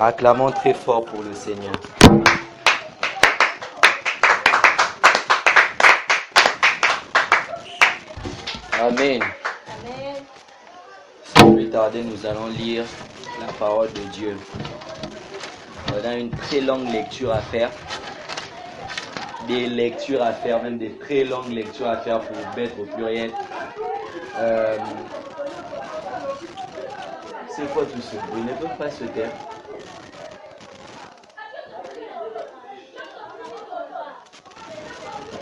Acclamons très fort pour le Seigneur. Amen. Amen. Sans plus tarder, nous allons lire la parole de Dieu. On a une très longue lecture à faire. Des lectures à faire, même des très longues lectures à faire pour mettre au pluriel. C'est quoi tout ce bruit? Ils ne peuvent pas se taire.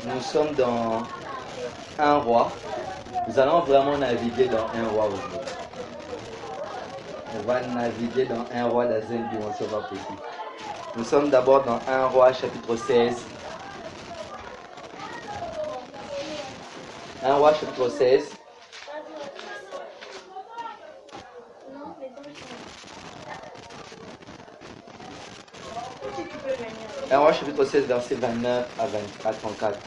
Nous sommes dans un roi. Nous allons vraiment naviguer dans un roi aujourd'hui. On va naviguer dans un roi dans une dimension pas possible. Nous sommes d'abord dans un roi chapitre 16. Un roi chapitre 16. Un roi chapitre 16 verset 29 à 34.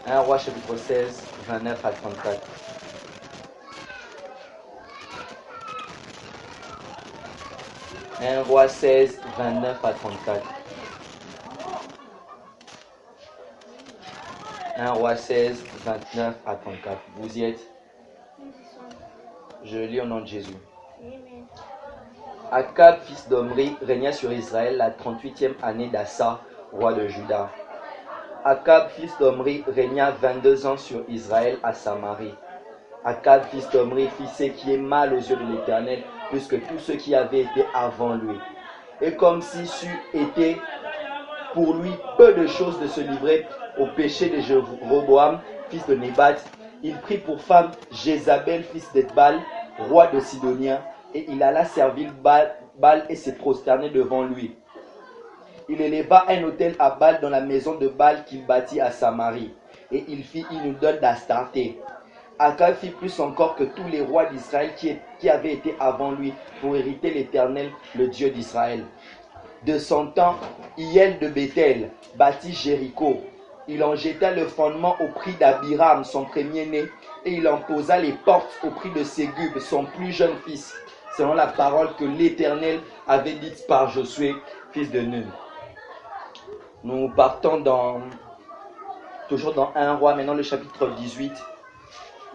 Un roi chapitre 16 29 à 34. Un roi 16 29 à 34. Un roi 16 29 à 34. Vous y êtes? Je lis au nom de Jésus. Akab, fils d'Omri, régna sur Israël la 38e année d'Assa, roi de Juda. Akab, fils d'Omri, régna 22 ans sur Israël à Samarie. Akab, fils d'Omri, fit ce qui est mal aux yeux de l'Éternel, plus que tous ceux qui avaient été avant lui. Et comme si c'eût été pour lui peu de choses de se livrer au péché de Jéroboam, fils de Nébat, il prit pour femme Jézabel, fils d'Etbal, roi de Sidonia, et il alla servir Baal et se prosterner devant lui. Il éleva un autel à Baal dans la maison de Baal qu'il bâtit à Samarie, et il fit une idole d'Astarté. Akab fit plus encore que tous les rois d'Israël qui avaient été avant lui pour hériter l'Éternel, le Dieu d'Israël. De son temps, Hiel de Béthel bâtit Jéricho. Il en jeta le fondement au prix d'Abiram, son premier-né, et il en posa les portes au prix de Ségub, son plus jeune fils, selon la parole que l'Éternel avait dite par Josué, fils de Nun. Nous partons toujours dans 1 roi, maintenant le chapitre 18,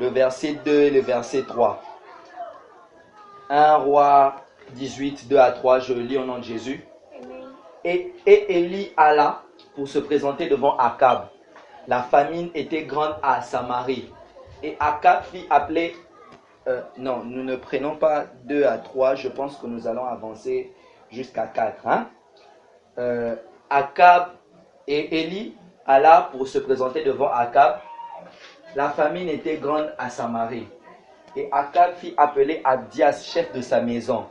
le verset 2 et le verset 3. 1 roi 18, 2 à 3, je lis au nom de Jésus. Et Élie alla pour se présenter devant Akab. La famine était grande à Samarie. Et Akab fit appeler... non, nous ne prenons pas 2 à 3. Je pense que nous allons avancer jusqu'à 4. Akab et Élie alla pour se présenter devant Akab. La famine était grande à Samarie. Et Akab fit appeler Abdias, chef de sa maison.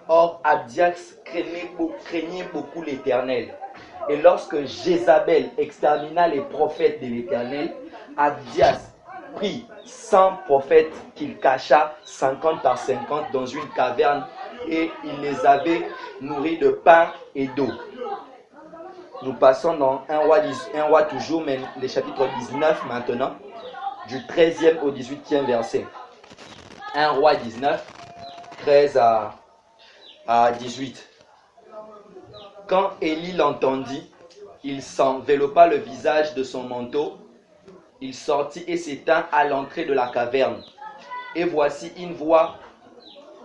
Or, Abdias craignait beaucoup l'Éternel. Et lorsque Jézabel extermina les prophètes de l'Éternel, Abdias prit 100 prophètes qu'il cacha 50 par 50 dans une caverne et il les avait nourris de pain et d'eau. Nous passons dans 1 roi toujours, mais le chapitre 19 maintenant, du 13e au 18e verset. 1 roi 19, 13 à 18. Quand Élie l'entendit, il s'enveloppa le visage de son manteau, il sortit et s'étint à l'entrée de la caverne. Et voici une voix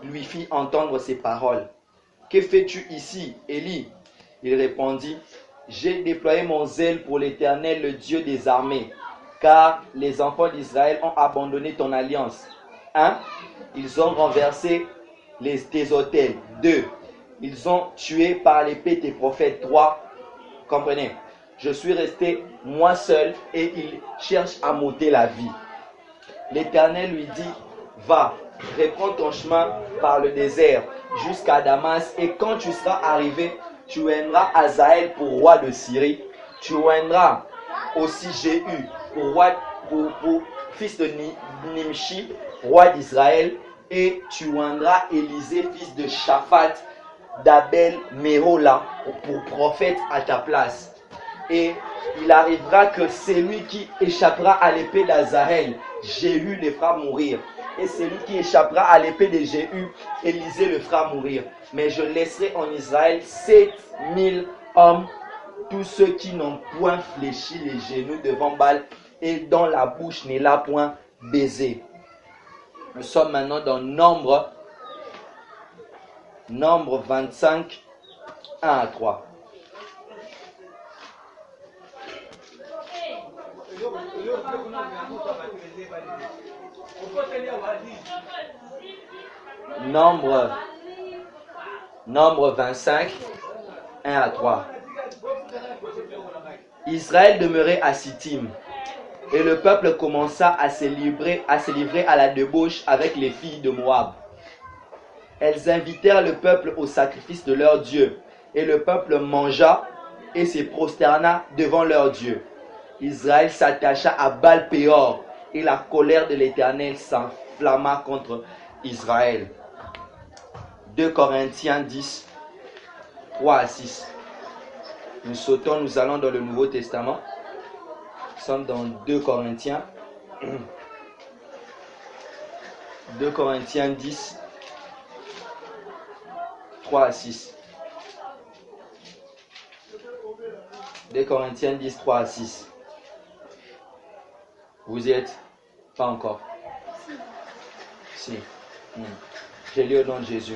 lui fit entendre ces paroles. « Que fais-tu ici, Élie ?» Il répondit, « J'ai déployé mon zèle pour l'Éternel, le Dieu des armées, car les enfants d'Israël ont abandonné ton alliance. 1. Ils ont renversé tes autels. 2. Ils ont tué par l'épée tes prophètes. 3. Comprenez, je suis resté moi seul et ils cherchent à m'ôter la vie. L'Éternel lui dit, va, reprends ton chemin par le désert jusqu'à Damas et quand tu seras arrivé, tu oindras Hazaël pour roi de Syrie. Tu oindras aussi Jéhu pour fils de Nimshi, roi d'Israël, et tu oindras Élisée, fils de Shaphat, d'Abel Méhola, pour prophète à ta place. Et il arrivera que celui qui échappera à l'épée d'Azaël, Jéhu le fera mourir. Et celui qui échappera à l'épée de Jéhu, Élisée le fera mourir. mais je laisserai en Israël 7000 hommes, tous ceux qui n'ont point fléchi les genoux devant Baal et dont la bouche n'est là point baisée. Nous sommes maintenant dans Nombre 25, 1 à 3. Nombre 25, 1 à 3. Israël demeurait à Sittim, et le peuple commença à se livrer à la débauche avec les filles de Moab. Elles invitèrent le peuple au sacrifice de leur Dieu, et le peuple mangea et se prosterna devant leur Dieu. Israël s'attacha à Baal-Péor, et la colère de l'Éternel s'enflamma contre Israël. 2 Corinthiens 10, 3 à 6. Nous sautons, nous allons dans le Nouveau Testament. Nous sommes dans 2 Corinthiens. 2 Corinthiens 10, 3 à 6. 2 Corinthiens 10, 3 à 6. Vous y êtes? Pas encore. Si. J'ai lu au nom de Jésus.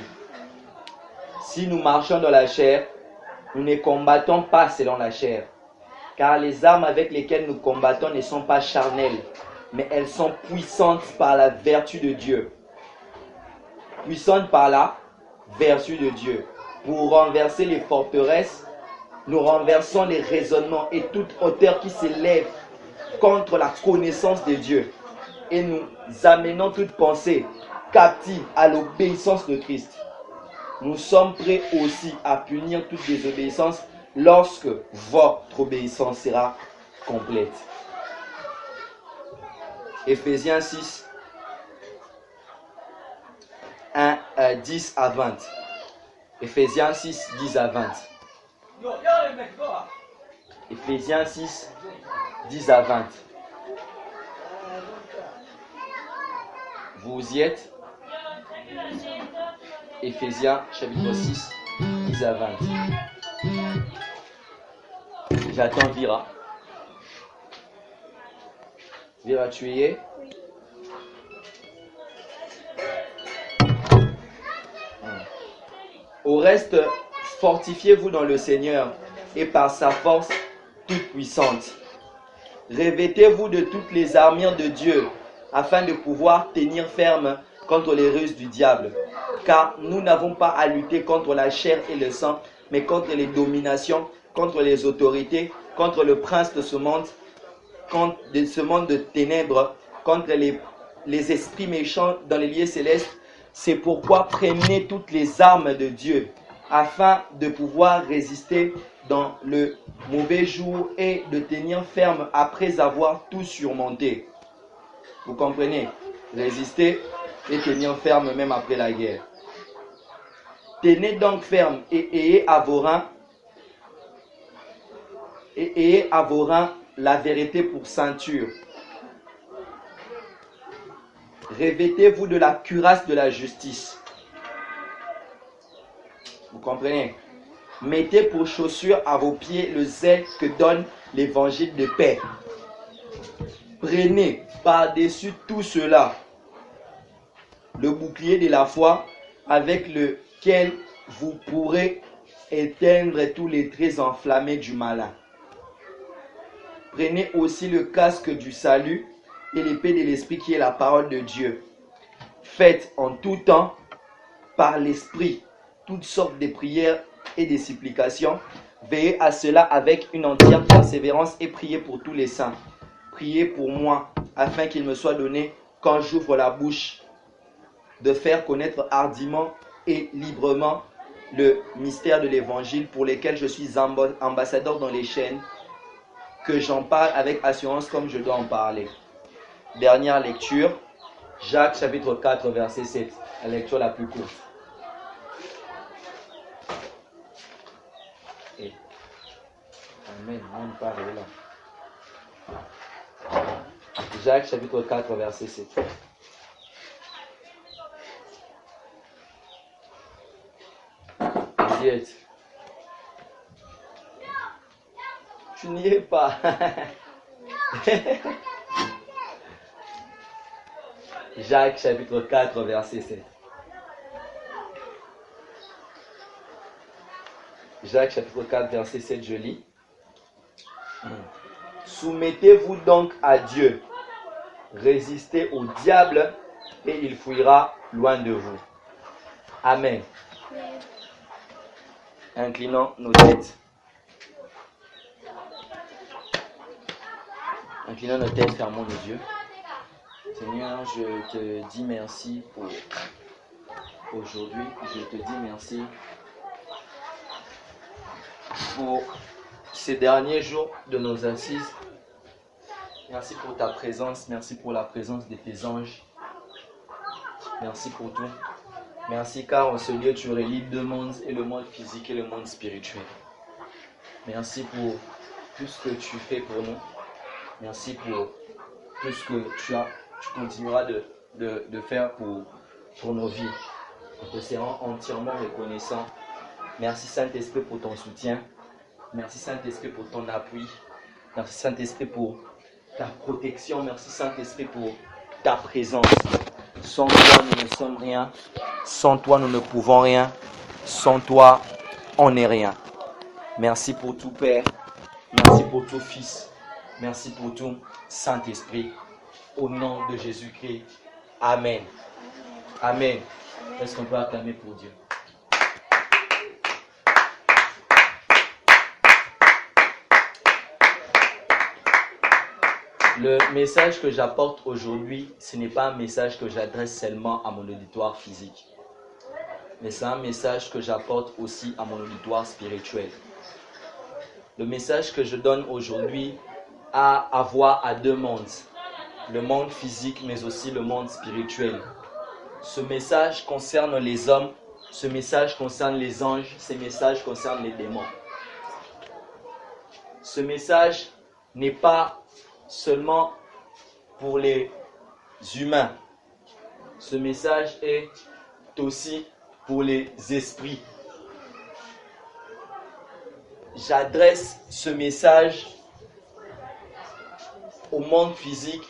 Si nous marchons dans la chair, nous ne combattons pas selon la chair. Car les armes avec lesquelles nous combattons ne sont pas charnelles, mais elles sont puissantes par la vertu de Dieu. Puissantes par la vertu de Dieu. Pour renverser les forteresses, nous renversons les raisonnements et toute hauteur qui s'élève contre la connaissance de Dieu. Et nous amenons toute pensée captive à l'obéissance de Christ. Nous sommes prêts aussi à punir toute désobéissance lorsque votre obéissance sera complète. Éphésiens 6, 10 à 20. Éphésiens 6, 10 à 20. Éphésiens 6, 10 à 20. Vous y êtes? Éphésiens chapitre 6, 10 à 20. J'attends Vira. Vira, tu y es? Au reste, fortifiez-vous dans le Seigneur et par sa force toute puissante. Revêtez-vous de toutes les armures de Dieu afin de pouvoir tenir ferme contre les ruses du diable. Car nous n'avons pas à lutter contre la chair et le sang, mais contre les dominations, contre les autorités, contre le prince de ce monde de ténèbres, contre les esprits méchants dans les lieux célestes. C'est pourquoi prenez toutes les armes de Dieu, afin de pouvoir résister dans le mauvais jour et de tenir ferme après avoir tout surmonté. Vous comprenez? Résister et tenir ferme même après la guerre. Tenez donc ferme et ayez à vos reins la vérité pour ceinture. Revêtez-vous de la cuirasse de la justice. Vous comprenez? Mettez pour chaussure à vos pieds le zèle que donne l'évangile de paix. Prenez par-dessus tout cela le bouclier de la foi avec lequel vous pourrez éteindre tous les traits enflammés du malin. Prenez aussi le casque du salut et l'épée de l'esprit qui est la parole de Dieu. Faites en tout temps par l'esprit toutes sortes de prières et de supplications. Veillez à cela avec une entière persévérance et priez pour tous les saints. Priez pour moi afin qu'il me soit donné, quand j'ouvre la bouche, de faire connaître hardiment et librement le mystère de l'évangile pour lequel je suis ambassadeur dans les chaînes, que j'en parle avec assurance comme je dois en parler. Dernière lecture, Jacques chapitre 4 verset 7, la lecture la plus courte. Et... Amen, on ne peut pas arriver là. Jacques chapitre 4 verset 7. Juliette? Tu n'y es pas. Jacques chapitre 4 verset 7. Jacques chapitre 4 verset 7, je lis. Soumettez-vous donc à Dieu. Résistez au diable et il fuira loin de vous. Amen. Inclinons nos têtes. Inclinons nos têtes, fermons nos yeux. Seigneur, je te dis merci pour aujourd'hui. Je te dis merci pour ces derniers jours de nos assises. Merci pour ta présence. Merci pour la présence de tes anges. Merci pour tout. Merci car en ce lieu tu relis deux mondes, et le monde physique et le monde spirituel. Merci pour tout ce que tu fais pour nous. Merci pour tout ce que tu continueras de faire pour nos vies. On te sera entièrement reconnaissant. Merci Saint-Esprit pour ton soutien. Merci Saint-Esprit pour ton appui. Merci Saint-Esprit pour ta protection. Merci Saint-Esprit pour ta présence. Sans toi, nous ne sommes rien. Sans toi, nous ne pouvons rien. Sans toi, on n'est rien. Merci pour tout Père. Merci pour tout Fils. Merci pour tout Saint-Esprit. Au nom de Jésus-Christ. Amen. Amen. Est-ce qu'on peut acclamer pour Dieu? Le message que j'apporte aujourd'hui, ce n'est pas un message que j'adresse seulement à mon auditoire physique, mais c'est un message que j'apporte aussi à mon auditoire spirituel. Le message que je donne aujourd'hui a à voir à deux mondes, le monde physique mais aussi le monde spirituel. Ce message concerne les hommes, ce message concerne les anges, ce message concerne les démons. Ce message n'est pas seulement pour les humains. Ce message est aussi pour les esprits. J'adresse ce message au monde physique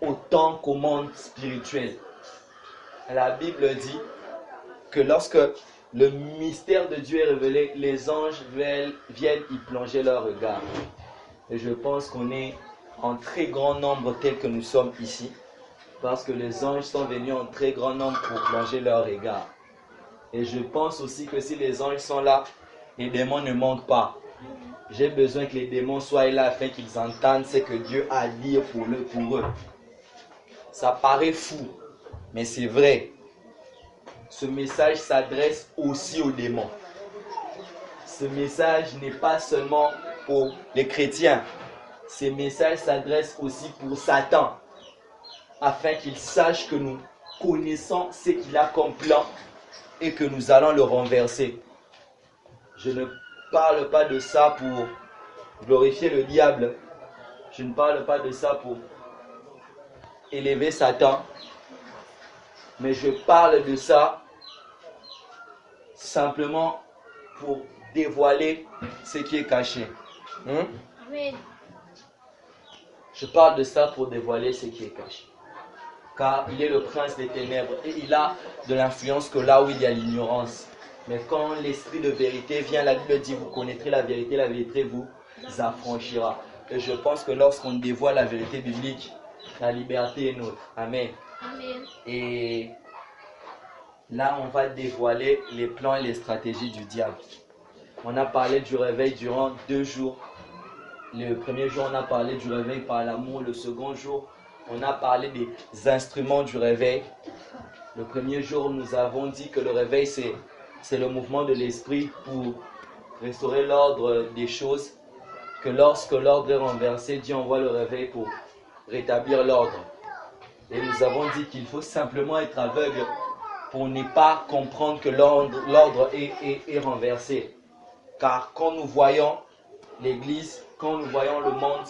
autant qu'au monde spirituel. La Bible dit que lorsque le mystère de Dieu est révélé, les anges viennent y plonger leur regard. Et je pense qu'on est en très grand nombre tel que nous sommes ici, parce que les anges sont venus en très grand nombre pour plonger leur regard. Et je pense aussi que si les anges sont là, les démons ne manquent pas. J'ai besoin que les démons soient là afin qu'ils entendent ce que Dieu a à dire pour eux. Ça paraît fou, mais c'est vrai. Ce message s'adresse aussi aux démons. Ce message n'est pas seulement pour les chrétiens. Ce message s'adresse aussi pour Satan, afin qu'il sache que nous connaissons ce qu'il a comme plan et que nous allons le renverser. Je ne parle pas de ça pour glorifier le diable. Je ne parle pas de ça pour élever Satan. Mais je parle de ça simplement pour dévoiler ce qui est caché. Amen. Je parle de ça pour dévoiler ce qui est caché. Car il est le prince des ténèbres et il a de l'influence que là où il y a l'ignorance. Mais quand l'esprit de vérité vient, la Bible dit, vous connaîtrez la vérité vous affranchira. Et je pense que lorsqu'on dévoile la vérité biblique, la liberté est nôtre. Amen. Amen. Et là, on va dévoiler les plans et les stratégies du diable. On a parlé du réveil durant 2 jours. Le premier jour, on a parlé du réveil par l'amour. Le second jour, on a parlé des instruments du réveil. Le premier jour, nous avons dit que le réveil, c'est le mouvement de l'esprit pour restaurer l'ordre des choses. Que lorsque l'ordre est renversé, Dieu envoie le réveil pour rétablir l'ordre. Et nous avons dit qu'il faut simplement être aveugle pour ne pas comprendre que l'ordre est renversé. Car quand nous voyons l'Église, quand nous voyons le monde,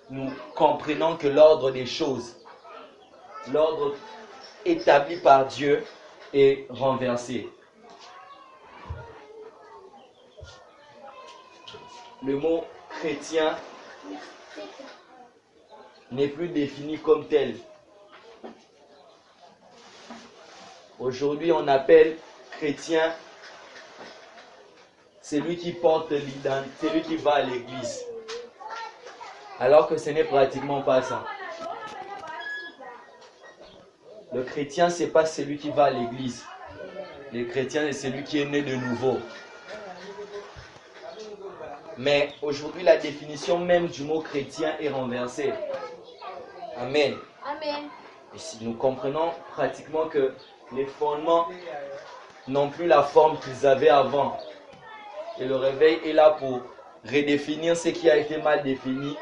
nous comprenons que l'ordre des choses, l'ordre établi par Dieu est renversé. le mot chrétien n'est plus défini comme tel. Aujourd'hui, on appelle chrétien celui qui porte l'identité, celui qui va à l'église. Alors que ce n'est pratiquement pas ça. Le chrétien, ce n'est pas celui qui va à l'église. Le chrétien, c'est celui qui est né de nouveau. Mais aujourd'hui, la définition même du mot chrétien est renversée. Amen. Amen. Et si nous comprenons pratiquement que les fondements n'ont plus la forme qu'ils avaient avant. Et le réveil est là pour redéfinir ce qui a été mal défini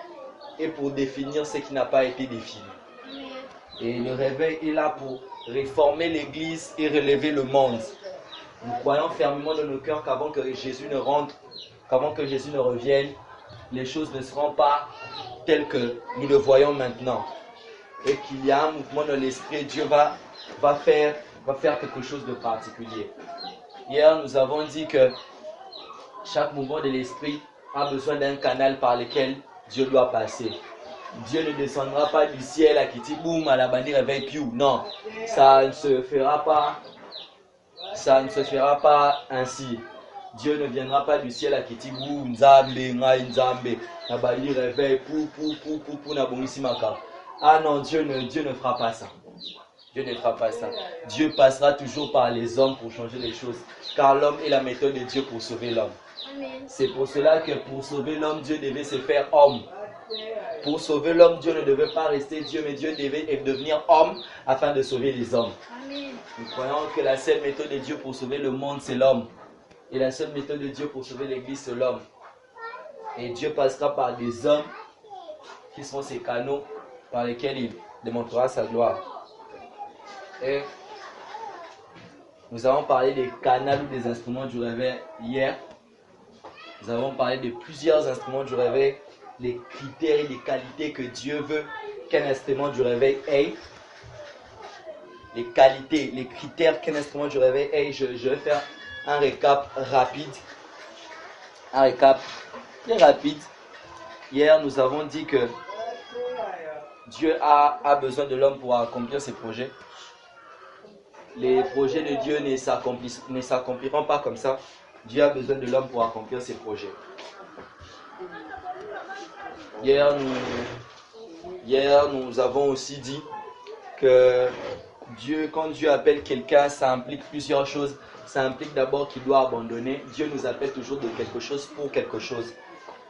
et pour définir ce qui n'a pas été défini. Et le réveil est là pour réformer l'Église et relever le monde. Nous croyons fermement dans nos cœurs qu'avant que Jésus ne rentre, qu'avant que Jésus ne revienne, les choses ne seront pas telles que nous le voyons maintenant. Et qu'il y a un mouvement dans l'esprit, Dieu va faire quelque chose de particulier. Hier, nous avons dit que chaque mouvement de l'esprit a besoin d'un canal par lequel Dieu doit passer. Dieu ne descendra pas du ciel à qui dit boum à la bannière réveil piou. Non, ça ne se fera pas. Ça ne se fera pas ainsi. Dieu ne viendra pas du ciel à qui dit boum nzambe ngai nzambe la bannière réveil pou na bongisi maka. Ah non, Dieu ne fera pas ça. Dieu ne fera pas ça. Dieu passera toujours par les hommes pour changer les choses. Car l'homme est la méthode de Dieu pour sauver l'homme. C'est pour cela que pour sauver l'homme, Dieu devait se faire homme. Pour sauver l'homme, Dieu ne devait pas rester Dieu, mais Dieu devait devenir homme afin de sauver les hommes. Amen. Nous croyons que la seule méthode de Dieu pour sauver le monde, c'est l'homme. Et la seule méthode de Dieu pour sauver l'Église, c'est l'homme. Et Dieu passera par des hommes qui seront ses canaux par lesquels il démontrera sa gloire. Et nous avons parlé des canaux ou des instruments du réveil hier. Nous avons parlé de plusieurs instruments du réveil, les critères et les qualités que Dieu veut qu'un instrument du réveil ait. Les qualités, les critères qu'un instrument du réveil ait. Je vais faire un récap rapide. Un récap très rapide. Hier, nous avons dit que Dieu a besoin de l'homme pour accomplir ses projets. Les projets de Dieu ne s'accompliront pas comme ça. Dieu a besoin de l'homme pour accomplir ses projets. Hier, nous avons aussi dit que quand Dieu appelle quelqu'un, ça implique plusieurs choses. Ça implique d'abord qu'il doit abandonner. Dieu nous appelle toujours de quelque chose pour quelque chose.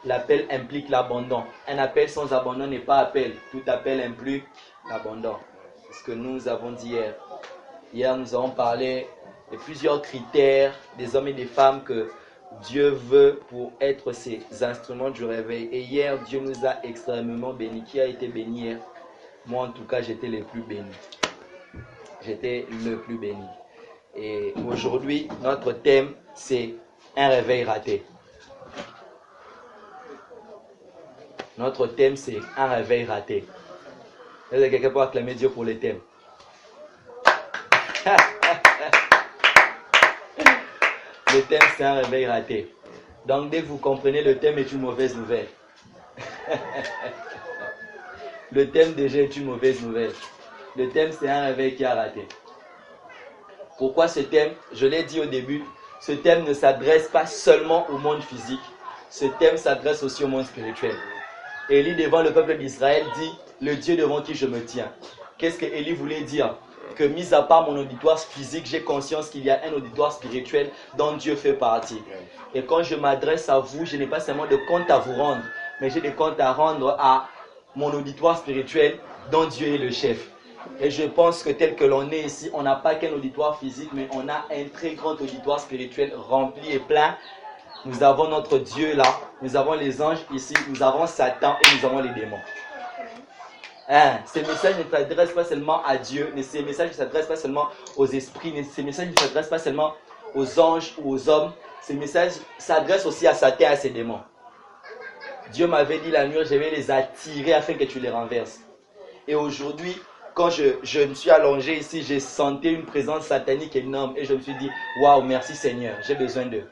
L'appel implique l'abandon. Un appel sans abandon n'est pas appel. Tout appel implique l'abandon. C'est ce que nous avons dit hier. Hier, nous avons parlé de plusieurs critères des hommes et des femmes que Dieu veut pour être ses instruments du réveil. Et hier, Dieu nous a extrêmement bénis. Qui a été béni hier? Moi, en tout cas, j'étais le plus béni. J'étais le plus béni. Et aujourd'hui, notre thème, c'est un réveil raté. Notre thème, c'est un réveil raté. Est-ce que quelqu'un peut acclamer Dieu pour le thème? Le thème, c'est un réveil raté. Donc, dès que vous comprenez, le thème est une mauvaise nouvelle. Le thème déjà est une mauvaise nouvelle. Le thème, c'est un réveil qui a raté. Pourquoi ce thème? Je l'ai dit au début, ce thème ne s'adresse pas seulement au monde physique. Ce thème s'adresse aussi au monde spirituel. Élie, devant le peuple d'Israël, dit « Le Dieu devant qui je me tiens ». Qu'est-ce que Élie voulait dire? Que mis à part mon auditoire physique, j'ai conscience qu'il y a un auditoire spirituel dont Dieu fait partie. Et quand je m'adresse à vous, je n'ai pas seulement de compte à vous rendre, mais j'ai des comptes à rendre à mon auditoire spirituel dont Dieu est le chef. Et je pense que tel que l'on est ici, on n'a pas qu'un auditoire physique, mais on a un très grand auditoire spirituel rempli et plein. Nous avons notre Dieu là, nous avons les anges ici, nous avons Satan et nous avons les démons. Ces messages ne s'adressent pas seulement à Dieu, mais ces messages ne s'adressent pas seulement aux esprits, ces messages ne s'adressent pas seulement aux anges ou aux hommes. Ces messages s'adressent aussi à Satan et à ses démons. Dieu m'avait dit la nuit, je vais les attirer afin que tu les renverses. Et aujourd'hui, quand je me suis allongé ici, j'ai senti une présence satanique énorme et je me suis dit, waouh, merci Seigneur, j'ai besoin d'eux.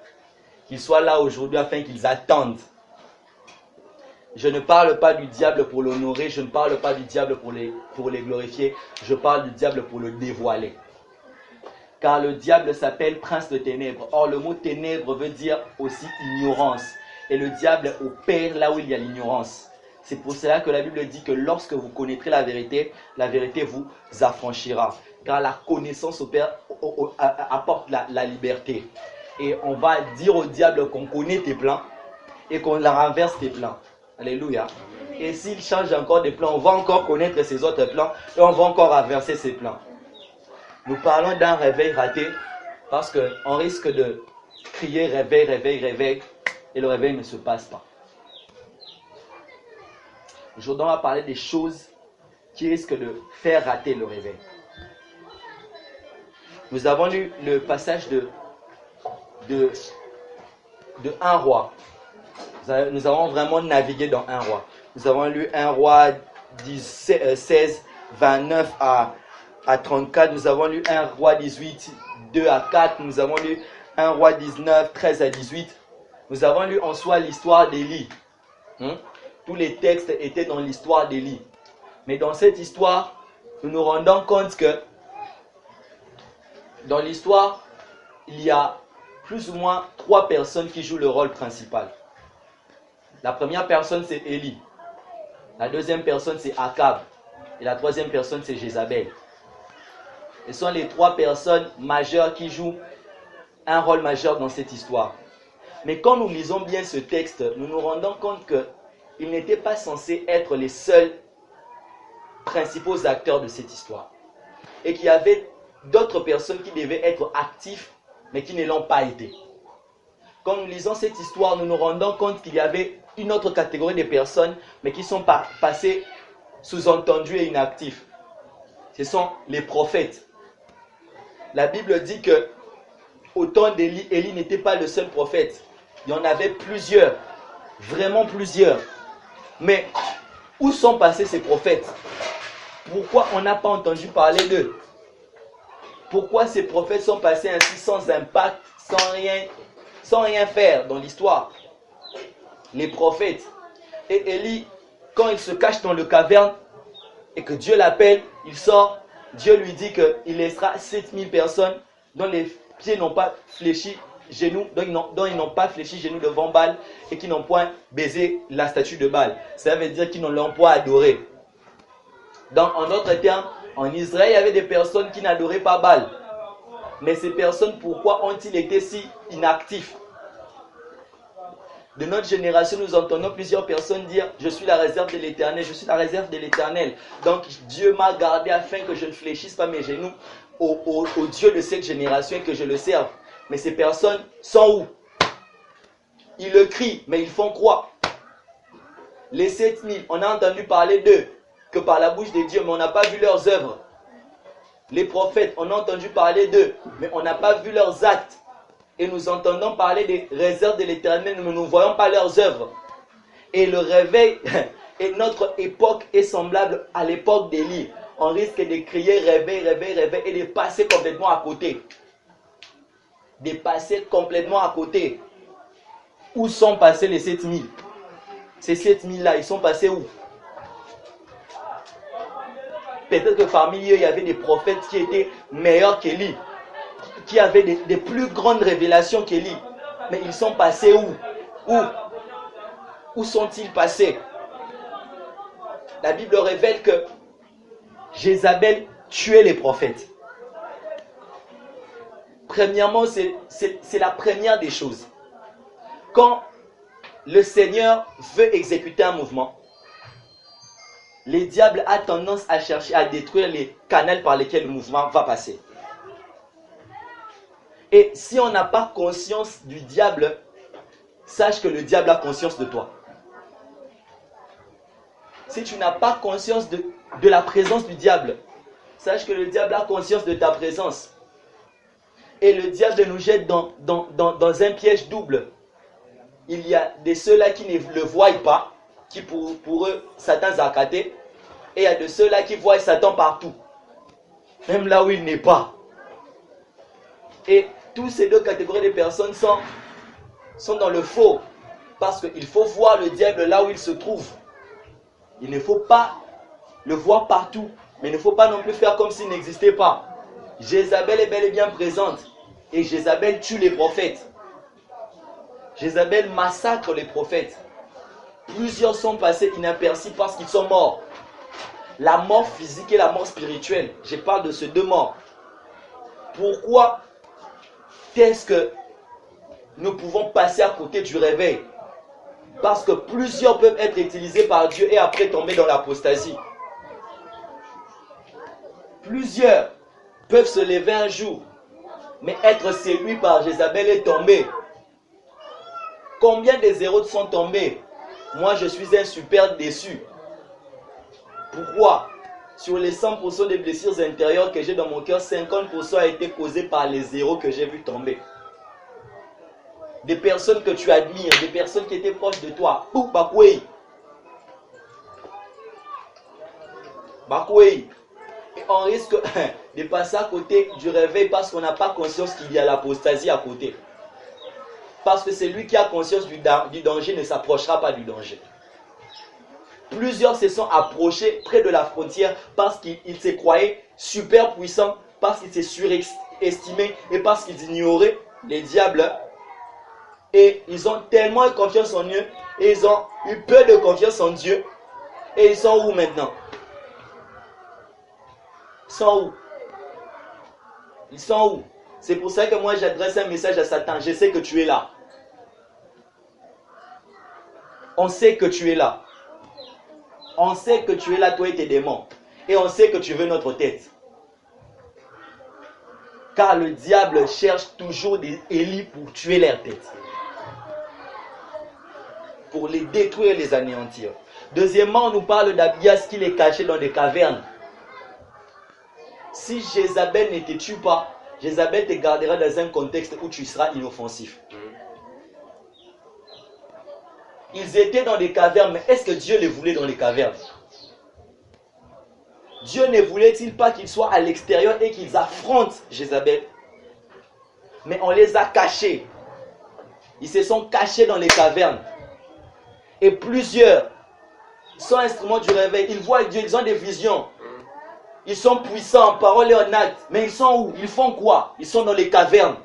Qu'ils soient là aujourd'hui afin qu'ils attendent Je ne parle pas du diable pour l'honorer, je ne parle pas du diable pour les glorifier, je parle du diable pour le dévoiler. Car le diable s'appelle prince de ténèbres. Or, le mot ténèbres veut dire aussi ignorance. Et le diable opère là où il y a l'ignorance. C'est pour cela que la Bible dit que lorsque vous connaîtrez la vérité vous affranchira. Car la connaissance apporte la liberté. Et on va dire au diable qu'on connaît tes plans et qu'on renverse tes plans. Alléluia. Et s'il change encore des plans, on va encore connaître ses autres plans et on va encore renverser ses plans. Nous parlons d'un réveil raté parce qu'on risque de crier réveil, réveil, réveil et le réveil ne se passe pas. Aujourd'hui, on va parler des choses qui risquent de faire rater le réveil. Nous avons lu le passage de 1 roi. Nous avons vraiment navigué dans 1 roi. Nous avons lu 1 roi 16, 29 à 34. Nous avons lu 1 roi 18, 2 à 4. Nous avons lu 1 roi 19, 13 à 18. Nous avons lu en soi l'histoire d'Élie. Tous les textes étaient dans l'histoire d'Élie. Mais dans cette histoire, nous nous rendons compte que dans l'histoire, il y a plus ou moins 3 personnes qui jouent le rôle principal. La première personne, c'est Élie. La deuxième personne, c'est Akab. Et la troisième personne, c'est Jézabel. Ce sont les 3 personnes majeures qui jouent un rôle majeur dans cette histoire. Mais quand nous lisons bien ce texte, nous nous rendons compte qu'ils n'étaient pas censés être les seuls principaux acteurs de cette histoire. Et qu'il y avait d'autres personnes qui devaient être actives, mais qui ne l'ont pas été. Quand nous lisons cette histoire, nous nous rendons compte qu'il y avait une autre catégorie de personnes, mais qui sont passées sous-entendues et inactives. Ce sont les prophètes. La Bible dit que au temps d'Élie, Élie n'était pas le seul prophète. Il y en avait plusieurs, vraiment plusieurs. Mais où sont passés ces prophètes? Pourquoi on n'a pas entendu parler d'eux? Pourquoi ces prophètes sont passés ainsi sans impact, sans rien faire dans l'histoire? Les prophètes. Et Élie, quand il se cache dans le caverne et que Dieu l'appelle, il sort. Dieu lui dit qu'il laissera 7000 personnes dont les pieds n'ont pas fléchi genoux, dont ils n'ont pas fléchi genoux devant Baal et qui n'ont point baisé la statue de Baal. Ça veut dire qu'ils ne l'ont point adoré. Donc, en d'autres termes, en Israël, il y avait des personnes qui n'adoraient pas Baal. Mais ces personnes, pourquoi ont-ils été si inactifs? De notre génération, nous entendons plusieurs personnes dire « Je suis la réserve de l'Éternel, je suis la réserve de l'Éternel. Donc Dieu m'a gardé afin que je ne fléchisse pas mes genoux au Dieu de cette génération et que je le serve. » Mais ces personnes sont où? Ils le crient, mais ils font quoi? Les 7000, on a entendu parler d'eux que par la bouche de Dieu, mais on n'a pas vu leurs œuvres. Les prophètes, on a entendu parler d'eux, mais on n'a pas vu leurs actes. Et nous entendons parler des réserves de l'Éternel, mais nous ne voyons pas leurs œuvres. Et le réveil, et notre époque est semblable à l'époque d'Élie. On risque de crier réveil, réveil, réveil et de passer complètement à côté. De passer complètement à côté. Où sont passés les 7000? Ces 7000-là, ils sont passés où? Peut-être que parmi eux, il y avait des prophètes qui étaient meilleurs qu'Élie, qui avaient des plus grandes révélations qu'Élie. Mais ils sont passés où? Où sont-ils passés? La Bible révèle que Jézabel tuait les prophètes. Premièrement, c'est la première des choses. Quand le Seigneur veut exécuter un mouvement, le diable a tendance à chercher à détruire les canaux par lesquels le mouvement va passer. Et si on n'a pas conscience du diable, sache que le diable a conscience de toi. Si tu n'as pas conscience de la présence du diable, sache que le diable a conscience de ta présence. Et le diable nous jette dans un piège double. Il y a de ceux-là qui ne le voient pas, qui pour eux, Satan zakaté. Et il y a de ceux-là qui voient Satan partout. Même là où il n'est pas. Et toutes ces deux catégories de personnes sont dans le faux. Parce qu'il faut voir le diable là où il se trouve. Il ne faut pas le voir partout. Mais il ne faut pas non plus faire comme s'il n'existait pas. Jézabel est bel et bien présente. Et Jézabel tue les prophètes. Jézabel massacre les prophètes. Plusieurs sont passés inaperçus parce qu'ils sont morts. La mort physique et la mort spirituelle. Je parle de ces deux morts. Pourquoi est-ce que nous pouvons passer à côté du réveil? Parce que plusieurs peuvent être utilisés par Dieu et après tomber dans l'apostasie. Plusieurs peuvent se lever un jour, mais être séduits par Jézabel et tomber. Combien des héros sont tombés? Moi, je suis un super déçu. Pourquoi? Sur les 100% des blessures intérieures que j'ai dans mon cœur, 50% a été causé par les héros que j'ai vus tomber. Des personnes que tu admires, des personnes qui étaient proches de toi. Pou, Bakoué. Bakoué. Et on risque de passer à côté du réveil parce qu'on n'a pas conscience qu'il y a l'apostasie à côté. Parce que celui qui a conscience du danger ne s'approchera pas du danger. Plusieurs se sont approchés près de la frontière parce qu'ils se croyaient super puissants, parce qu'ils se surestimaient et parce qu'ils ignoraient les diables. Et ils ont tellement eu confiance en eux et ils ont eu peu de confiance en Dieu. Et ils sont où maintenant? Ils sont où? Ils sont où? C'est pour ça que moi j'adresse un message à Satan. Je sais que tu es là. On sait que tu es là. On sait que tu es là, toi et tes démons. Et on sait que tu veux notre tête. Car le diable cherche toujours des Élis pour tuer leur tête. Pour les détruire et les anéantir. Deuxièmement, on nous parle d'Abias qui est caché dans des cavernes. Si Jézabel ne te tue pas, Jézabel te gardera dans un contexte où tu seras inoffensif. Ils étaient dans des cavernes, mais est-ce que Dieu les voulait dans les cavernes? Dieu ne voulait-il pas qu'ils soient à l'extérieur et qu'ils affrontent Jézabel? Mais on les a cachés. Ils se sont cachés dans les cavernes. Et plusieurs sont instruments du réveil. Ils voient Dieu, ils ont des visions. Ils sont puissants en parole et en acte. Mais ils sont où? Ils font quoi? Ils sont dans les cavernes.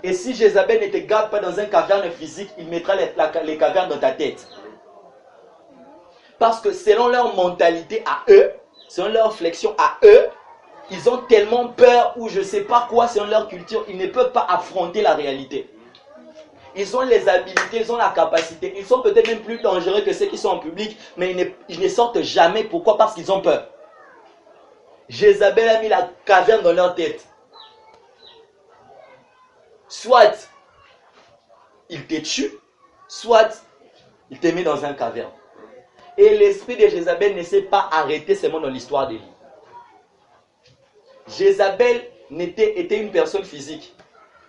Et si Jézabel ne te garde pas dans un caverne physique, il mettra les cavernes dans ta tête. Parce que selon leur mentalité à eux, selon leur flexion à eux, ils ont tellement peur ou je ne sais pas quoi, selon leur culture, ils ne peuvent pas affronter la réalité. Ils ont les habilités, ils ont la capacité. Ils sont peut-être même plus dangereux que ceux qui sont en public, mais ils ne sortent jamais. Pourquoi? Parce qu'ils ont peur. Jézabel a mis la caverne dans leur tête. Soit il te tue, soit il te met dans un caverne. Et l'esprit de Jézabel ne s'est pas arrêté seulement dans l'histoire d'Élie. Jézabel était une personne physique,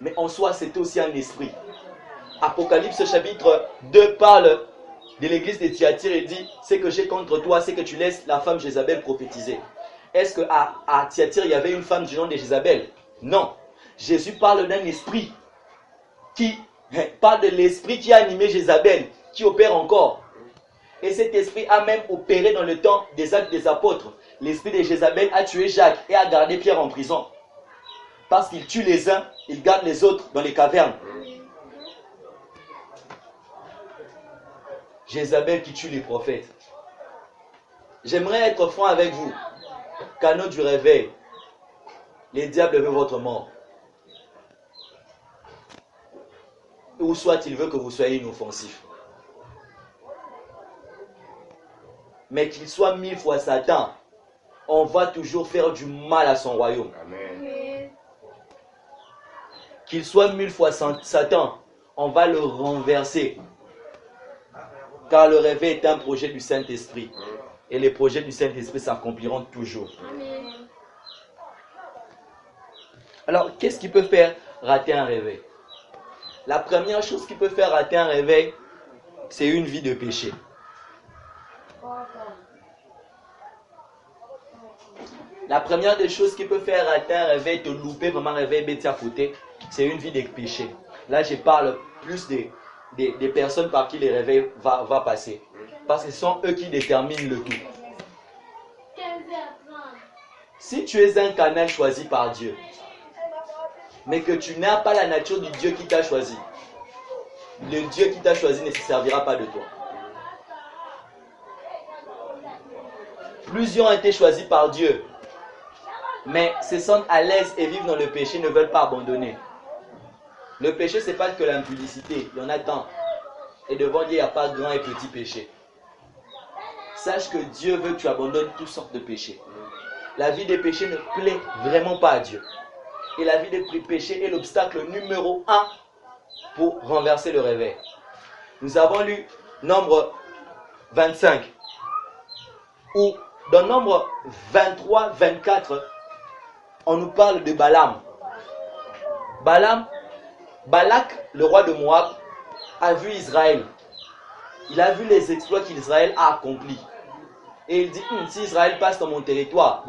mais en soi c'était aussi un esprit. Apocalypse chapitre 2 parle de l'église de Thyatire et dit: ce que j'ai contre toi, c'est que tu laisses la femme Jézabel prophétiser. Est-ce qu'à Thyatire il y avait une femme du nom de Jézabel? Non. Jésus parle d'un esprit qui parle de l'esprit qui a animé Jézabel, qui opère encore. Et cet esprit a même opéré dans le temps des actes des apôtres. L'esprit de Jézabel a tué Jacques et a gardé Pierre en prison. Parce qu'il tue les uns, il garde les autres dans les cavernes. Jézabel qui tue les prophètes. J'aimerais être franc avec vous. Canaux du réveil. Les diables veulent votre mort. Ou soit il veut que vous soyez inoffensif. Mais qu'il soit 1000 fois Satan, on va toujours faire du mal à son royaume. Amen. Qu'il soit 1000 fois Satan, on va le renverser. Car le réveil est un projet du Saint-Esprit. Et les projets du Saint-Esprit s'accompliront toujours. Amen. Alors, qu'est-ce qui peut faire rater un réveil? La première chose qui peut faire rater un réveil, c'est une vie de péché. La première des choses qui peut faire rater un réveil, te louper vraiment un réveil bêtise à côté, c'est une vie de péché. Là, je parle plus des personnes par qui les réveils va passer. Parce que ce sont eux qui déterminent le tout. Si tu es un canal choisi par Dieu, mais que tu n'as pas la nature du Dieu qui t'a choisi, le Dieu qui t'a choisi ne se servira pas de toi. Plusieurs ont été choisis par Dieu, mais se sentent à l'aise et vivent dans le péché, ne veulent pas abandonner. Le péché, ce n'est pas que l'impudicité, il y en a tant. Et devant Dieu, il n'y a pas grand et petit péché. Sache que Dieu veut que tu abandonnes toutes sortes de péchés. La vie des péchés ne plaît vraiment pas à Dieu. Et la vie des péchés est l'obstacle numéro 1 pour renverser le réveil. Nous avons lu Nombre 25, où dans Nombre 23, 24, on nous parle de Balaam. Balak, le roi de Moab, a vu Israël. Il a vu les exploits qu'Israël a accomplis. Et il dit, si Israël passe dans mon territoire,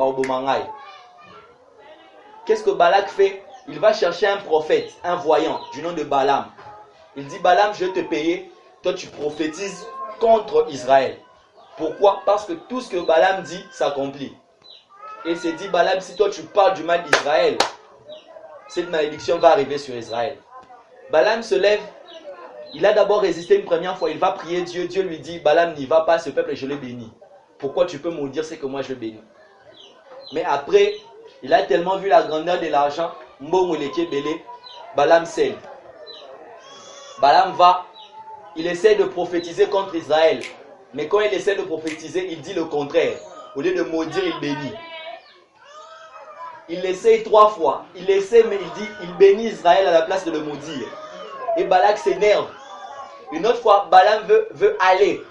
qu'est-ce que Balak fait? Il va chercher un prophète, un voyant, du nom de Balaam. Il dit, Balaam, je vais te payer, toi tu prophétises contre Israël. Pourquoi? Parce que tout ce que Balaam dit s'accomplit. Et il s'est dit, Balaam, si toi tu parles du mal d'Israël, cette malédiction va arriver sur Israël. Balaam se lève, il a d'abord résisté une première fois, il va prier Dieu. Dieu lui dit, Balaam, n'y va pas, ce peuple, je le bénis. Pourquoi tu peux maudire, c'est que moi je le bénis. Mais après, il a tellement vu la grandeur de l'argent, Balaam scelle. Balaam va, il essaie de prophétiser contre Israël. Mais quand il essaie de prophétiser, il dit le contraire. Au lieu de maudire, il bénit. Il essaie 3 fois. Il essaie, mais il dit, il bénit Israël à la place de le maudire. Et Balak s'énerve. Une autre fois, Balaam veut aller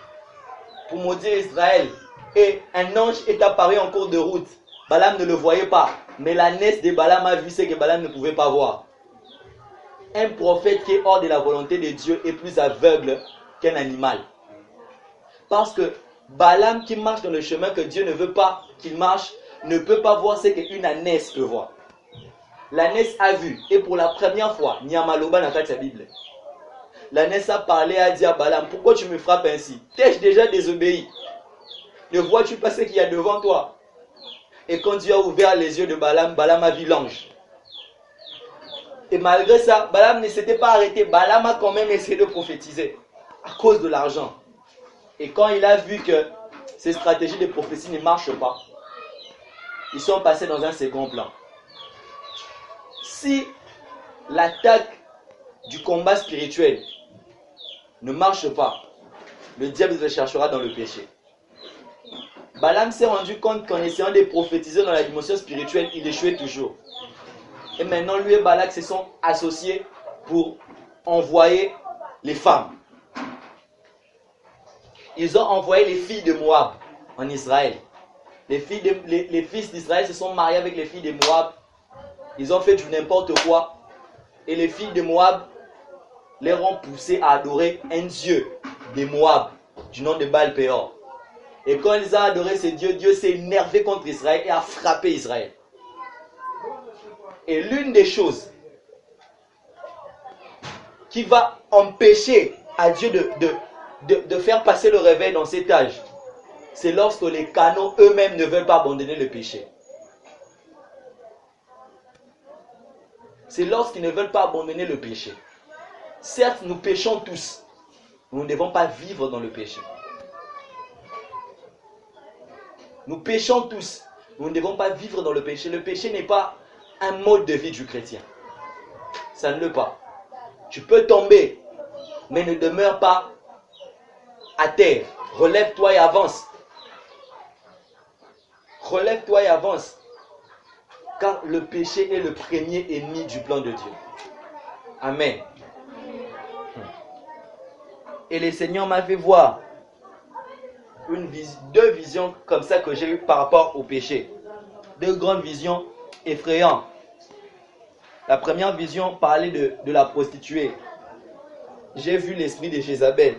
pour maudire Israël. Et un ange est apparu en cours de route. Balaam ne le voyait pas. Mais la naisse de Balaam a vu ce que Balaam ne pouvait pas voir. Un prophète qui est hors de la volonté de Dieu est plus aveugle qu'un animal. Parce que Balaam qui marche dans le chemin que Dieu ne veut pas qu'il marche, ne peut pas voir ce qu'une ânesse peut voir. L'ânesse a vu, et pour la première fois, Nyamaloba n'a pas de sa Bible. L'ânesse a parlé, a dit à Balaam, pourquoi tu me frappes ainsi? T'ai-je déjà désobéi? Ne vois-tu pas ce qu'il y a devant toi? Et quand Dieu a ouvert les yeux de Balaam, Balaam a vu l'ange. Et malgré ça, Balaam ne s'était pas arrêté. Balaam a quand même essayé de prophétiser à cause de l'argent. Et quand il a vu que ces stratégies de prophétie ne marchent pas, ils sont passés dans un second plan. Si l'attaque du combat spirituel ne marche pas, le diable se cherchera dans le péché. Balaam s'est rendu compte qu'en essayant de prophétiser dans la dimension spirituelle, il échouait toujours. Et maintenant, lui et Balak se sont associés pour envoyer les femmes. Ils ont envoyé les filles de Moab en Israël. Les fils d'Israël se sont mariés avec les filles de Moab. Ils ont fait du n'importe quoi. Et les filles de Moab les ont poussés à adorer un dieu de Moab, du nom de Baal-Péor. Et quand ils ont adoré ce dieu, Dieu s'est énervé contre Israël et a frappé Israël. Et l'une des choses qui va empêcher à Dieu de faire passer le réveil dans cet âge, c'est lorsque les canaux eux-mêmes ne veulent pas abandonner le péché. C'est lorsqu'ils ne veulent pas abandonner le péché. Certes, nous péchons tous, nous ne devons pas vivre dans le péché. Nous péchons tous, nous ne devons pas vivre dans le péché. Le péché n'est pas un mode de vie du chrétien. Ça ne l'est pas. Tu peux tomber, mais ne demeure pas à terre. Relève-toi et avance. Relève-toi et avance. Car le péché est le premier ennemi du plan de Dieu. Amen. Et le Seigneur m'a fait voir deux visions comme ça que j'ai eues par rapport au péché. Deux grandes visions effrayantes. La première vision parlait de la prostituée. J'ai vu l'esprit de Jézabel.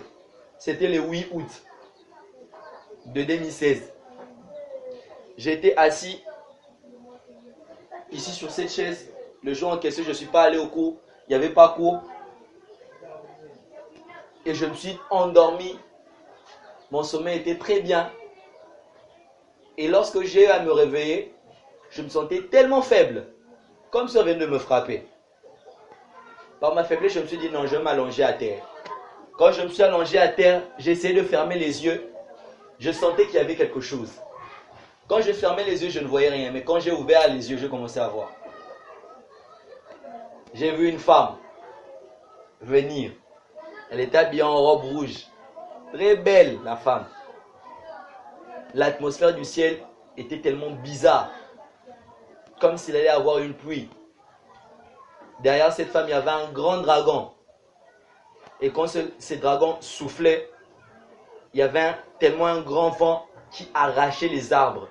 C'était le 8 août de 2016. J'étais assis ici sur cette chaise. Le jour en question, je ne suis pas allé au cours. Il n'y avait pas cours. Et je me suis endormi. Mon sommeil était très bien. Et lorsque j'ai eu à me réveiller, je me sentais tellement faible, comme si on venait de me frapper. Par ma faiblesse, je me suis dit non, je vais m'allonger à terre. Quand je me suis allongé à terre, j'ai essayé de fermer les yeux. Je sentais qu'il y avait quelque chose. Quand je fermais les yeux, je ne voyais rien. Mais quand j'ai ouvert les yeux, je commençais à voir. J'ai vu une femme venir. Elle était habillée en robe rouge. Très belle, la femme. L'atmosphère du ciel était tellement bizarre. Comme s'il allait avoir une pluie. Derrière cette femme, il y avait un grand dragon. Et quand ce dragon soufflait, il y avait tellement un grand vent qui arrachait les arbres.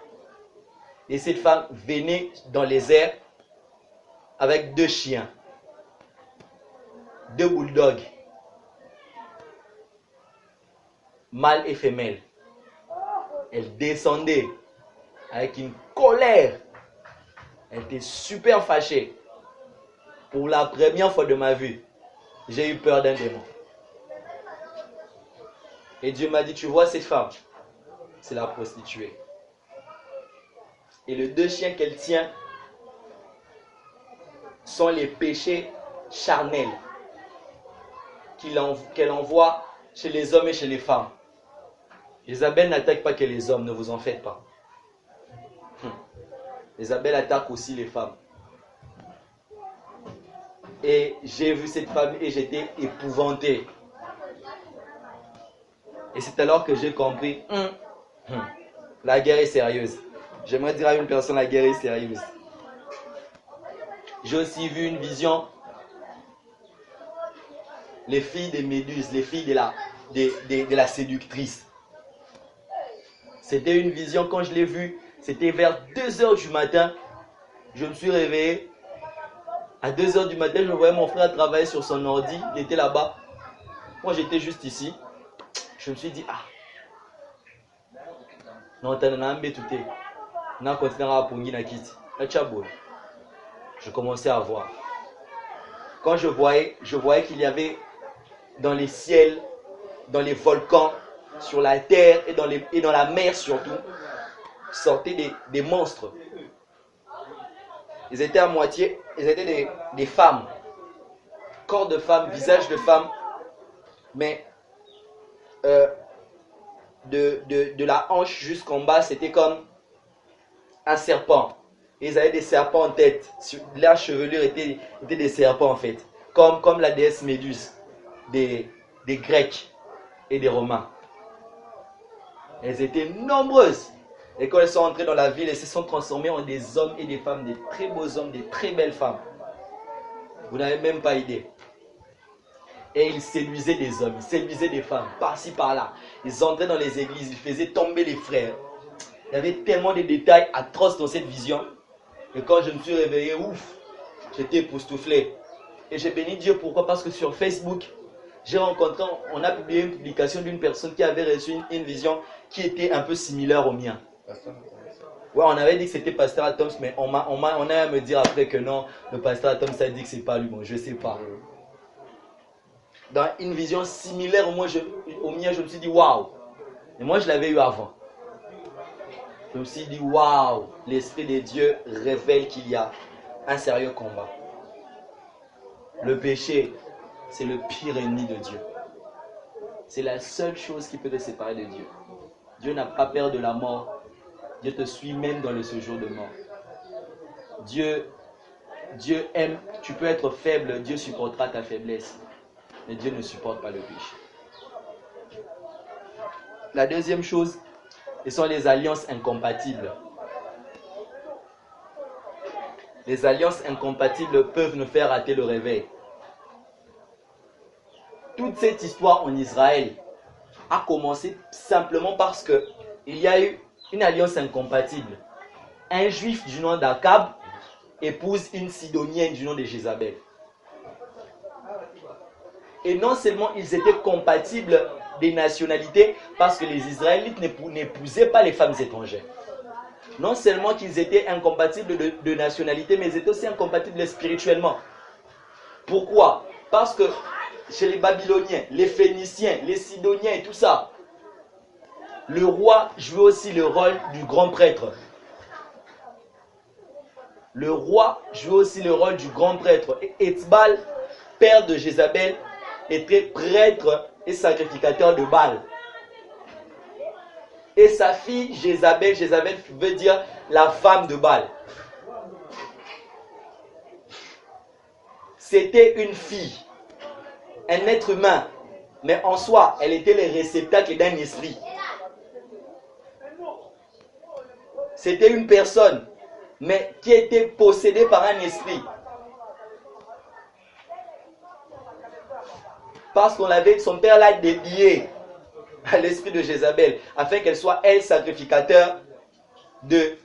Et cette femme venait dans les airs avec 2 chiens. 2 bulldogs. Mâle et femelle. Elle descendait avec une colère. Elle était super fâchée. Pour la première fois de ma vie, j'ai eu peur d'un démon. Et Dieu m'a dit, tu vois cette femme, c'est la prostituée. Et les 2 chiens qu'elle tient sont les péchés charnels qu'elle envoie chez les hommes et chez les femmes. Isabelle n'attaque pas que les hommes, ne vous en faites pas. Isabelle attaque aussi les femmes. Et j'ai vu cette femme et j'étais épouvanté. Et c'est alors que j'ai compris, la guerre est sérieuse. J'aimerais dire à une personne, la guerre est sérieuse. J'ai aussi vu une vision. Les filles des méduses, les filles de la séductrice. C'était une vision, quand je l'ai vue, c'était vers 2h du matin. Je me suis réveillé. À 2h du matin, je voyais mon frère travailler sur son ordi. Il était là-bas. Moi, j'étais juste ici. Je me suis dit, non, t'as un tout. On a continué à pungi na kiti. Je commençais à voir. Quand je voyais qu'il y avait dans les ciels, dans les volcans, sur la terre et dans la mer surtout, sortaient des monstres. Ils étaient à moitié, ils étaient des femmes. Corps de femmes, visage de femmes, mais de la hanche jusqu'en bas, c'était comme un serpent. Ils avaient des serpents en tête. La chevelure était des serpents en fait. Comme la déesse Méduse des Grecs et des Romains. Elles étaient nombreuses. Et quand elles sont entrées dans la ville, elles se sont transformées en des hommes et des femmes, des très beaux hommes, des très belles femmes. Vous n'avez même pas idée. Et ils séduisaient des hommes, ils séduisaient des femmes, par-ci, par-là. Ils entraient dans les églises, ils faisaient tomber les frères. Il y avait tellement de détails atroces dans cette vision. Et quand je me suis réveillé, j'étais époustouflé. Et j'ai béni Dieu, pourquoi? Parce que sur Facebook, on a publié une publication d'une personne qui avait reçu une vision qui était un peu similaire au mien. Ouais, on avait dit que c'était Pasteur Atoms, mais on a à me dire après que non, le Pasteur Atoms a dit que c'est pas lui. Bon, je sais pas. Dans une vision similaire au mien, je me suis dit waouh. Et moi, je l'avais eu avant. Je me suis dit waouh, l'Esprit de Dieu révèle qu'il y a un sérieux combat. Le péché, c'est le pire ennemi de Dieu. C'est la seule chose qui peut te séparer de Dieu. Dieu n'a pas peur de la mort. Dieu te suit même dans le séjour de mort. Dieu aime, tu peux être faible, Dieu supportera ta faiblesse. Mais Dieu ne supporte pas le péché. La deuxième chose, ce sont les alliances incompatibles. Les alliances incompatibles peuvent nous faire rater le réveil. Toute cette histoire en Israël a commencé simplement parce qu'il y a eu une alliance incompatible. Un juif du nom d'Akab épouse une sidonienne du nom de Jézabel. Et non seulement ils étaient compatibles des nationalités, parce que les Israélites n'épousaient pas les femmes étrangères. Non seulement qu'ils étaient incompatibles de nationalité, mais ils étaient aussi incompatibles spirituellement. Pourquoi? Parce que chez les Babyloniens, les Phéniciens, les Sidoniens et tout ça. Le roi jouait aussi le rôle du grand prêtre. Le roi jouait aussi le rôle du grand prêtre. Et Étzbal, père de Jézabel, était prêtre et sacrificateur de Baal. Et sa fille Jézabel, Jézabel veut dire la femme de Baal. C'était une fille, un être humain, mais en soi, elle était le réceptacle d'un esprit. C'était une personne, mais qui était possédée par un esprit. Parce qu'on avait, son père l'a dédié à l'esprit de Jézabel, afin qu'elle soit, elle, sacrificateur de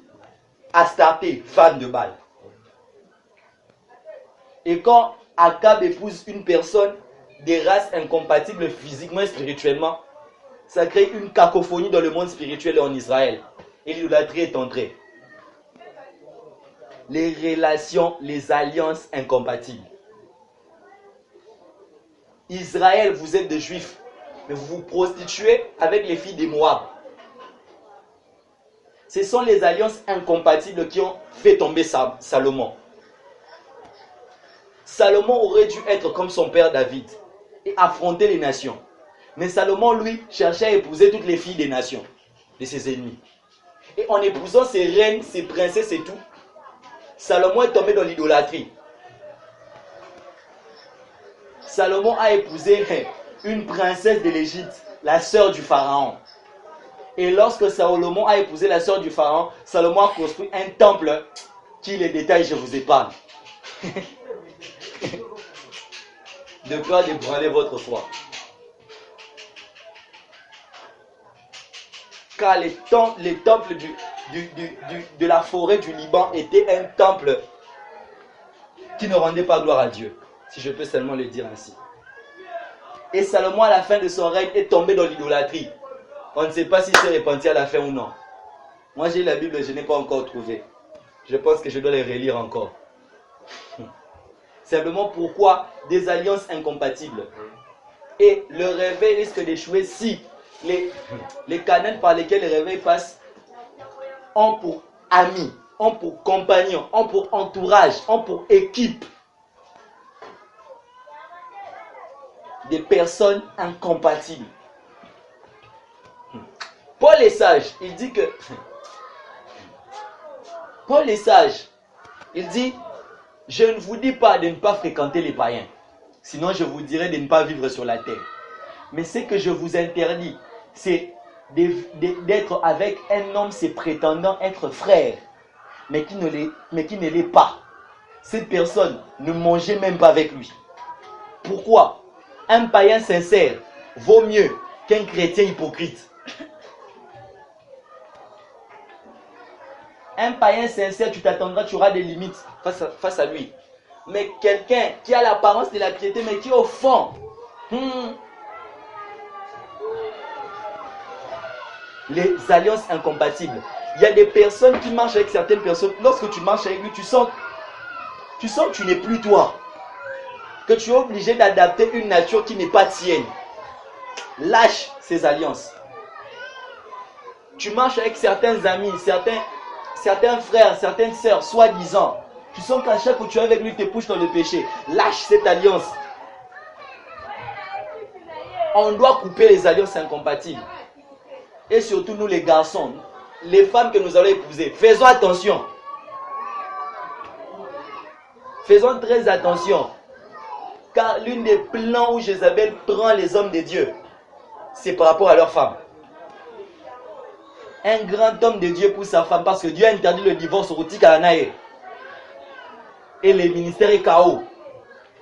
Astarté, femme de Baal. Et quand Akab épouse une personne des races incompatibles physiquement et spirituellement, ça crée une cacophonie dans le monde spirituel et en Israël. Et l'idolâtrie est entrée. Les relations, les alliances incompatibles. Israël, vous êtes des juifs, mais vous vous prostituez avec les filles des Moab. Ce sont les alliances incompatibles qui ont fait tomber Salomon. Salomon aurait dû être comme son père David et affronter les nations. Mais Salomon, lui, cherchait à épouser toutes les filles des nations, de ses ennemis. Et en épousant ses reines, ses princesses et tout, Salomon est tombé dans l'idolâtrie. Salomon a épousé une princesse de l'Égypte, la sœur du pharaon. Et lorsque Salomon a épousé la sœur du pharaon, Salomon a construit un temple qui, les détails, je vous épargne. De peur d'ébranler votre foi. Car les temples de la forêt du Liban étaient un temple qui ne rendait pas gloire à Dieu, si je peux seulement le dire ainsi. Et Salomon, à la fin de son règne, est tombé dans l'idolâtrie. On ne sait pas s'il s'est repenti à la fin ou non. Moi, j'ai la Bible, je n'ai pas encore trouvé. Je pense que je dois les relire encore. Simplement pourquoi des alliances incompatibles. Et le réveil risque d'échouer si les canaux par lesquels le réveil passe ont pour amis, ont pour compagnons, ont pour entourage, ont pour équipe des personnes incompatibles. Paul est sage, il dit que Paul est sage, il dit: je ne vous dis pas de ne pas fréquenter les païens, sinon je vous dirai de ne pas vivre sur la terre. Mais ce que je vous interdis, c'est d'être avec un homme se prétendant être frère, mais qui ne l'est pas. Cette personne, ne mangez même pas avec lui. Pourquoi? Un païen sincère vaut mieux qu'un chrétien hypocrite. Un païen sincère, tu t'attendras, tu auras des limites face à lui. Mais quelqu'un qui a l'apparence de la piété, mais qui au fond, les alliances incompatibles. Il y a des personnes qui marchent avec certaines personnes. Lorsque tu marches avec lui, tu sens que tu n'es plus toi. Que tu es obligé d'adapter une nature qui n'est pas tienne. Lâche ces alliances. Tu marches avec certains amis, certains frères, certaines sœurs, soi-disant. Tu sens qu'à chaque fois que tu es avec lui, tu te pousse dans le péché. Lâche cette alliance. On doit couper les alliances incompatibles. Et surtout nous les garçons, les femmes que nous allons épouser, faisons attention. Faisons très attention. Car l'une des plans où Jézabel prend les hommes de Dieu, c'est par rapport à leurs femmes. Un grand homme de Dieu pour sa femme, parce que Dieu a interdit le divorce au Routi Kalanae. Et le ministère est chaos.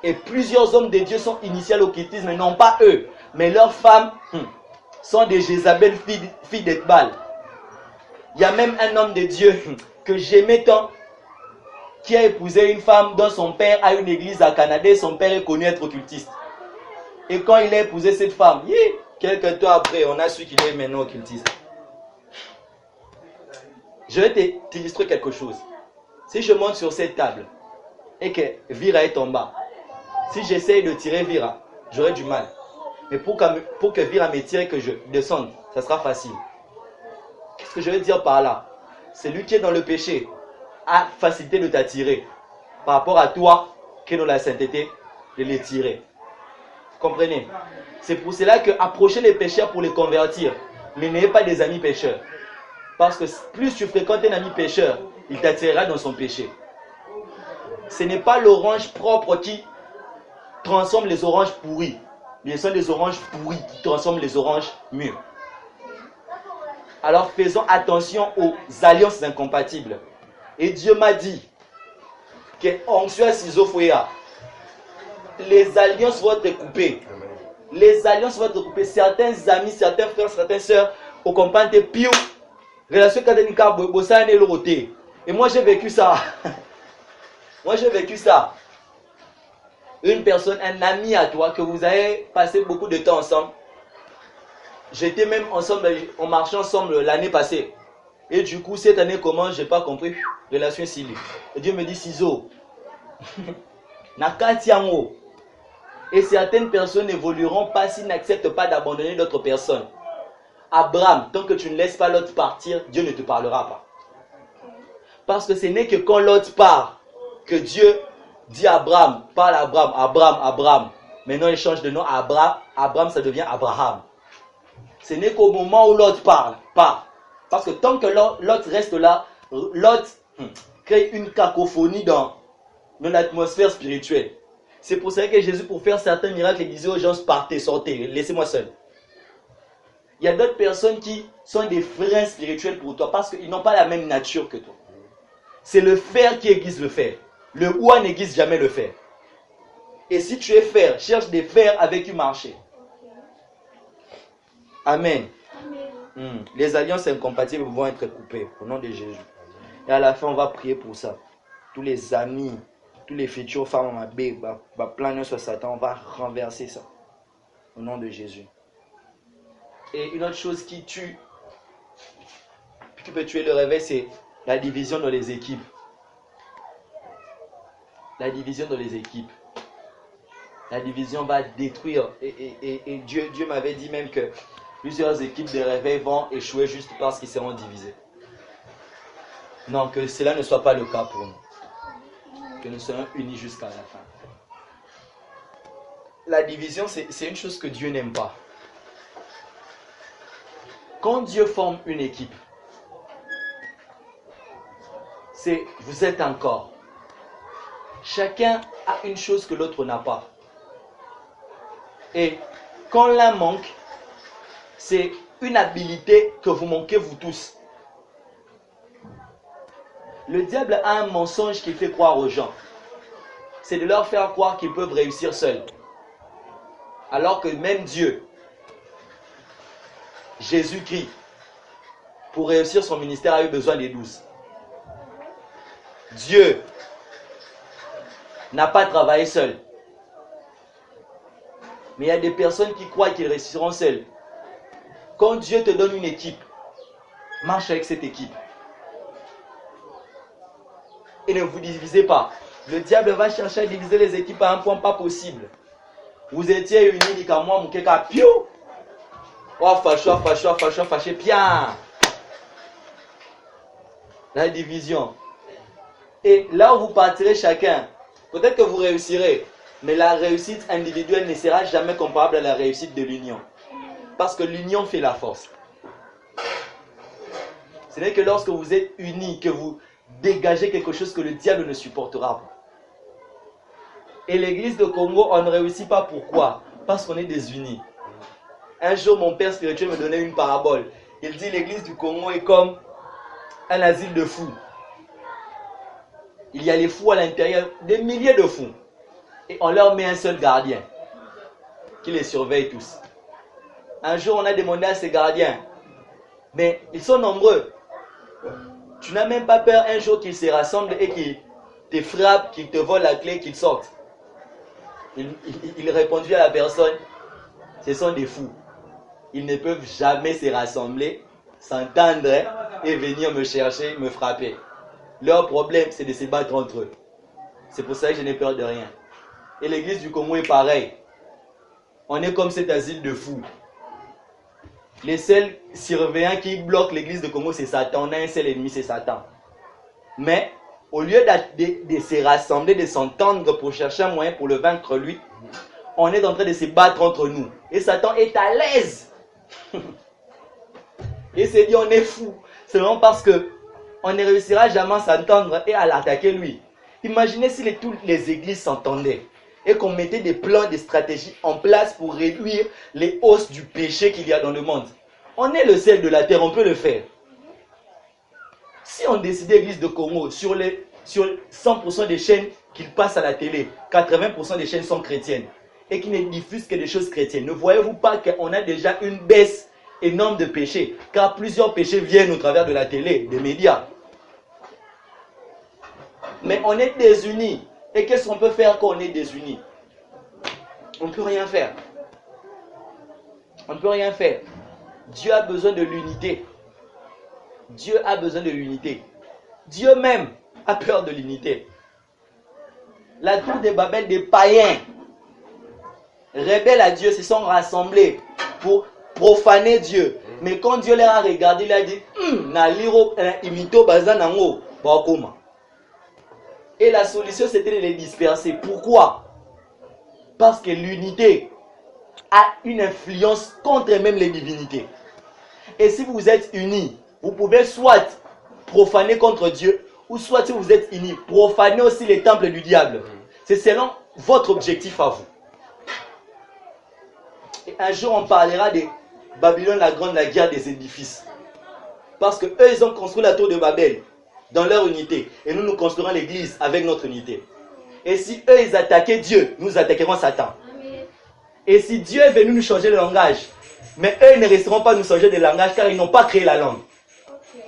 Et plusieurs hommes de Dieu sont initiés à l'occultisme, mais non pas eux. Mais leurs femmes sont des Jézabel, filles d'Étzbal. Il y a même un homme de Dieu que j'aimais tant, qui a épousé une femme dont son père a une église à Canada et son père est connu être occultiste. Et quand il a épousé cette femme, quelques temps après, on a su qu'il est maintenant occultiste. Je vais t'illustrer quelque chose. Si je monte sur cette table et que Vira est en bas, si j'essaye de tirer Vira, j'aurai du mal. Mais pour que Vira me tire et que je descende, ça sera facile. Qu'est-ce que je veux dire par là? Celui qui est dans le péché a facilité de t'attirer par rapport à toi qui est dans la sainteté, de les tirer. Vous comprenez? C'est pour cela que approchez les pécheurs pour les convertir. Mais n'ayez pas des amis pécheurs. Parce que plus tu fréquentes un ami pécheur, il t'attirera dans son péché. Ce n'est pas l'orange propre qui transforme les oranges pourries. Mais ce sont les oranges pourries qui transforment les oranges mûres. Alors faisons attention aux alliances incompatibles. Et Dieu m'a dit que les alliances vont être coupées. Les alliances vont être coupées. Certains amis, certains frères, certaines sœurs, au compagnon de Pio, relation catholique, Bossan et Loroté. Et moi j'ai vécu ça. Moi j'ai vécu ça. Une personne, un ami à toi, que vous avez passé beaucoup de temps ensemble. J'étais même ensemble, on marchait ensemble l'année passée. Et du coup, cette année, comment, je n'ai pas compris. Relation Sili. Et Dieu me dit, Ciseaux. Nakatiamo. Et certaines personnes n'évolueront pas s'ils n'acceptent pas d'abandonner d'autres personnes. Abraham, tant que tu ne laisses pas l'autre partir, Dieu ne te parlera pas. Parce que ce n'est que quand l'autre part, que Dieu dit à Abraham, parle à Abraham, Abraham. Maintenant, il change de nom à Abraham. Abraham, ça devient Abraham. Ce n'est qu'au moment où l'autre parle, pas. Parce que tant que l'autre reste là, l'autre crée une cacophonie dans l'atmosphère spirituelle. C'est pour ça que Jésus, pour faire certains miracles, il disait aux gens, partez, sortez, laissez-moi seul. Il y a d'autres personnes qui sont des freins spirituels pour toi parce qu'ils n'ont pas la même nature que toi. C'est le fer qui aiguise le fer. Le bois n'aiguise jamais le fer. Et si tu es fer, cherche des fers avec qui marcher. Amen. Les alliances incompatibles vont être coupées au nom de Jésus. Et à la fin, on va prier pour ça. Tous les amis, tous les futurs femmes, ma plan sur Satan, on va renverser ça. Au nom de Jésus. Et une autre chose qui tue, qui peut tuer le réveil, c'est la division dans les équipes. La division dans les équipes. La division va détruire. Et Dieu m'avait dit même que plusieurs équipes de réveil vont échouer juste parce qu'ils seront divisés. Non, que cela ne soit pas le cas pour nous. Que nous soyons unis jusqu'à la fin. La division, c'est une chose que Dieu n'aime pas. Quand Dieu forme une équipe, c'est vous êtes un corps. Chacun a une chose que l'autre n'a pas. Et quand l'un manque, c'est une habilité que vous manquez vous tous. Le diable a un mensonge qui fait croire aux gens. C'est de leur faire croire qu'ils peuvent réussir seuls. Alors que même Dieu, Jésus-Christ, pour réussir son ministère, a eu besoin des 12. Dieu n'a pas travaillé seul. Mais il y a des personnes qui croient qu'ils réussiront seuls. Quand Dieu te donne une équipe, marche avec cette équipe. Et ne vous divisez pas. Le diable va chercher à diviser les équipes à un point pas possible. Vous étiez unis, dit qu'à moi, mon keka, pio. Oh, fâché, bien. La division. Et là où vous partirez chacun, peut-être que vous réussirez, mais la réussite individuelle ne sera jamais comparable à la réussite de l'union. Parce que l'union fait la force. Ce n'est que lorsque vous êtes unis que vous dégagez quelque chose que le diable ne supportera pas. Et l'église de Congo, on ne réussit pas. Pourquoi? Parce qu'on est désunis. Un jour, mon père spirituel me donnait une parabole. Il dit l'église du Congo est comme un asile de fous. Il y a les fous à l'intérieur, des milliers de fous. Et on leur met un seul gardien qui les surveille tous. Un jour, on a demandé à ces gardiens, mais ils sont nombreux. Tu n'as même pas peur un jour qu'ils se rassemblent et qu'ils te frappent, qu'ils te volent la clé, qu'ils sortent. Il répondit à la personne, ce sont des fous. Ils ne peuvent jamais se rassembler, s'entendre et venir me chercher, me frapper. Leur problème, c'est de se battre entre eux. C'est pour ça que je n'ai peur de rien. Et l'église du Congo est pareil. on est comme cet asile de fous. Les seuls surveillants qui bloquent l'église de Congo, c'est Satan. On a un seul ennemi, c'est Satan. Mais au lieu de se rassembler, de s'entendre pour chercher un moyen pour le vaincre lui, on est en train de se battre entre nous. Et Satan est à l'aise. Et s'est dit, on est fou. C'est vraiment parce que on ne réussira jamais à s'entendre et à l'attaquer lui. Imaginez si toutes les églises s'entendaient et qu'on mettait des plans, des stratégies en place pour réduire les hausses du péché qu'il y a dans le monde. On est le sel de la terre, on peut le faire. Si on décidait, l'église de Congo, sur 100% des chaînes qui passent à la télé, 80% des chaînes sont chrétiennes et qui ne diffusent que des choses chrétiennes, ne voyez-vous pas qu'on a déjà une baisse énorme de péchés, car plusieurs péchés viennent au travers de la télé, des médias. Mais on est désunis. Et qu'est-ce qu'on peut faire quand on est désunis? On ne peut rien faire. On ne peut rien faire. Dieu a besoin de l'unité. Dieu a besoin de l'unité. Dieu même a peur de l'unité. La tour de Babel des païens, rebelles à Dieu, se sont rassemblés pour profaner Dieu. Mais quand Dieu les a regardés, il a dit, et la solution, c'était de les disperser. Pourquoi? Parce que l'unité a une influence contre même les divinités. Et si vous êtes unis, vous pouvez soit profaner contre Dieu, ou soit si vous êtes unis, profaner aussi les temples du diable. C'est selon votre objectif à vous. Et un jour, on parlera de Babylone la grande, la guerre des édifices. Parce que eux, ils ont construit la tour de Babel dans leur unité. Et nous, nous construirons l'église avec notre unité. Et si eux, ils attaquaient Dieu, nous attaquerons Satan. Amen. Et si Dieu est venu nous changer de langage, mais eux, ils ne resteront pas nous changer de langage car ils n'ont pas créé la langue. Okay.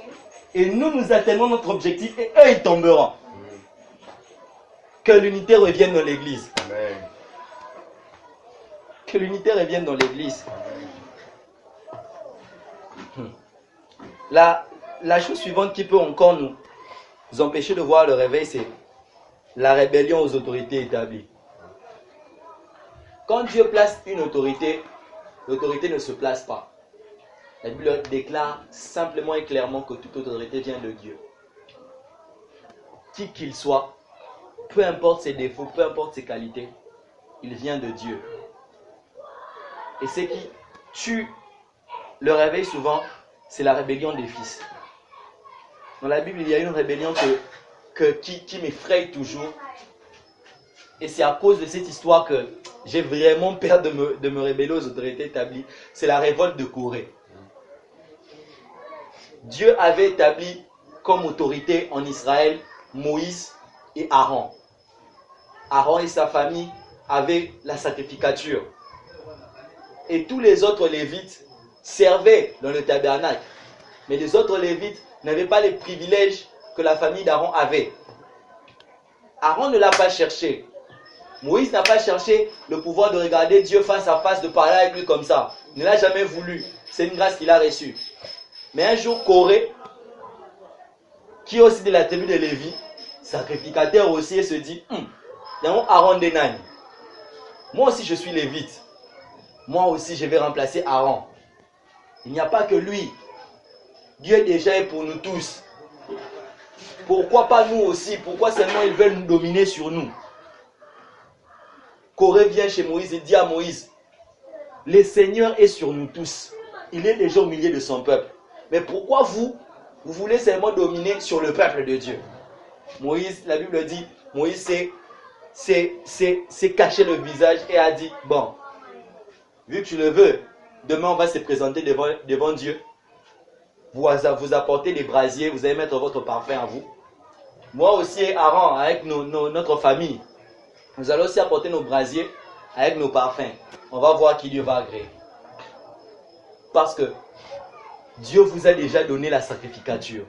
Et nous, nous atteindrons notre objectif et eux, ils tomberont. Que l'unité revienne dans l'église. Amen. Que l'unité revienne dans l'église. La chose suivante qui peut encore nous empêcher de voir le réveil, c'est la rébellion aux autorités établies. Quand Dieu place une autorité, l'autorité ne se place pas. La Bible déclare simplement et clairement que toute autorité vient de Dieu. Qui qu'il soit, peu importe ses défauts, peu importe ses qualités, il vient de Dieu. Et ce qui tue le réveil souvent, c'est la rébellion des fils. Dans la Bible, il y a une rébellion qui m'effraie toujours. Et c'est à cause de cette histoire que j'ai vraiment peur de me rebeller aux autorités établies. C'est la révolte de Corée. Dieu avait établi comme autorité en Israël Moïse et Aaron. Aaron et sa famille avaient la sacrificature. Et tous les autres Lévites servaient dans le tabernacle. Mais les autres Lévites n'avaient pas les privilèges que la famille d'Aaron avait. Aaron ne l'a pas cherché. Moïse n'a pas cherché le pouvoir de regarder Dieu face à face, de parler avec lui comme ça. Il ne l'a jamais voulu. C'est une grâce qu'il a reçue. Mais un jour, Corée, qui est aussi de la tribu de Lévi, sacrificateur aussi, et se dit, Aaron Denani. Moi aussi je suis Lévite. Moi aussi je vais remplacer Aaron. Il n'y a pas que lui. Dieu est déjà pour nous tous. Pourquoi pas nous aussi? Pourquoi seulement ils veulent nous dominer sur nous? Corée vient chez Moïse et dit à Moïse, le Seigneur est sur nous tous. Il est déjà au milieu de son peuple. Mais pourquoi vous voulez seulement dominer sur le peuple de Dieu? Moïse, la Bible dit, Moïse s'est caché le visage et a dit, bon, vu que tu le veux, demain on va se présenter devant Dieu. Vous apportez des brasiers, vous allez mettre votre parfum à vous. Moi aussi, Aaron, avec notre famille, nous allons aussi apporter nos brasiers avec nos parfums. On va voir qui Dieu va agréer. Parce que Dieu vous a déjà donné la sacrificature.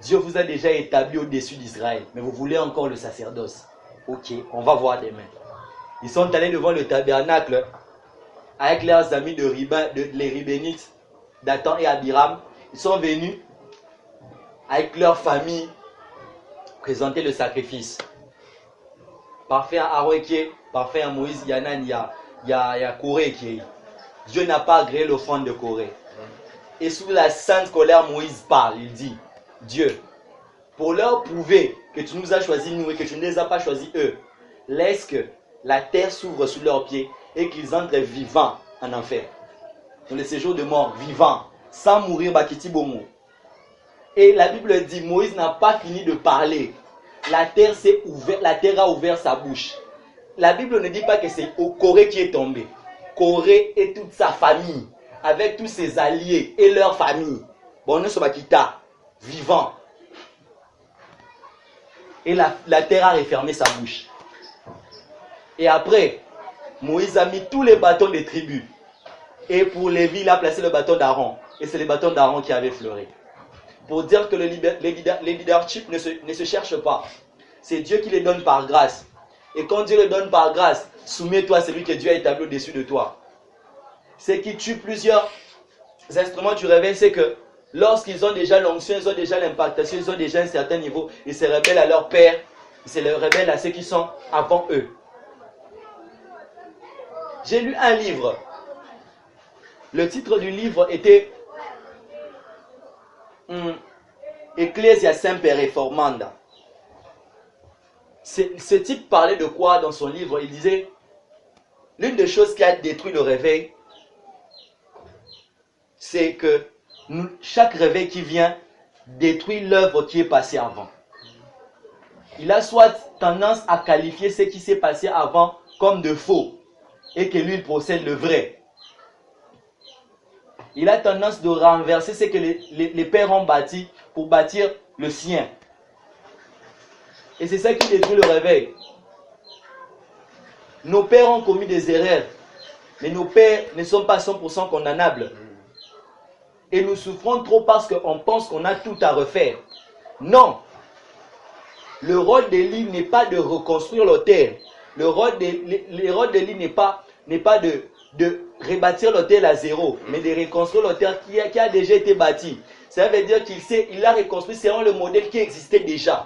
Dieu vous a déjà établi au-dessus d'Israël. Mais vous voulez encore le sacerdoce. Ok, on va voir demain. Ils sont allés devant le tabernacle avec leurs amis les Ribénites, Dathan et Abiram. Ils sont venus avec leur famille présenter le sacrifice. Parfait à Aaron, parfait à Moïse, il y il y a Corée qui est. Dieu n'a pas agréé l'offrande de Corée. Et sous la sainte colère, Moïse parle. Il dit, Dieu, pour leur prouver que tu nous as choisis nous et que tu ne les as pas choisis eux, laisse que la terre s'ouvre sous leurs pieds et qu'ils entrent vivants en enfer. Dans le séjour de mort, vivants, sans mourir, Bakiti Bomo. Et la Bible dit, Moïse n'a pas fini de parler. La terre s'est ouverte, la terre a ouvert sa bouche. La Bible ne dit pas que c'est Corée qui est tombé. Corée et toute sa famille, avec tous ses alliés et leur famille. Bon, nous sommes vivants. Et la terre a refermé sa bouche. Et après, Moïse a mis tous les bâtons des tribus. Et pour Lévi, il a placé le bâton d'Aaron. Et c'est le bâton d'Aaron qui avait fleuri. Pour dire que les leaderships ne se cherchent pas. C'est Dieu qui les donne par grâce. Et quand Dieu les donne par grâce, soumets-toi à celui que Dieu a établi au-dessus de toi. Ce qui tue plusieurs instruments du réveil, c'est que lorsqu'ils ont déjà l'onction, ils ont déjà l'impactation, ils ont déjà un certain niveau, ils se rebellent à leur père, ils se rebellent à ceux qui sont avant eux. J'ai lu un livre. Le titre du livre était Ecclesia Semper Reformanda. Ce type parlait de quoi dans son livre? Il disait, l'une des choses qui a détruit le réveil, c'est que chaque réveil qui vient détruit l'œuvre qui est passée avant. Il a soit tendance à qualifier ce qui s'est passé avant comme de faux et que lui il possède le vrai. Il a tendance de renverser ce que les pères ont bâti pour bâtir le sien. Et c'est ça qui détruit le réveil. Nos pères ont commis des erreurs, mais nos pères ne sont pas 100% condamnables. Et nous souffrons trop parce qu'on pense qu'on a tout à refaire. Non. Le rôle d'Élie n'est pas de reconstruire l'autel. Le rôle d'Élie n'est pas de rebâtir l'autel à zéro, mais de reconstruire l'autel qui a déjà été bâti. Ça veut dire qu'il a reconstruit selon le modèle qui existait déjà.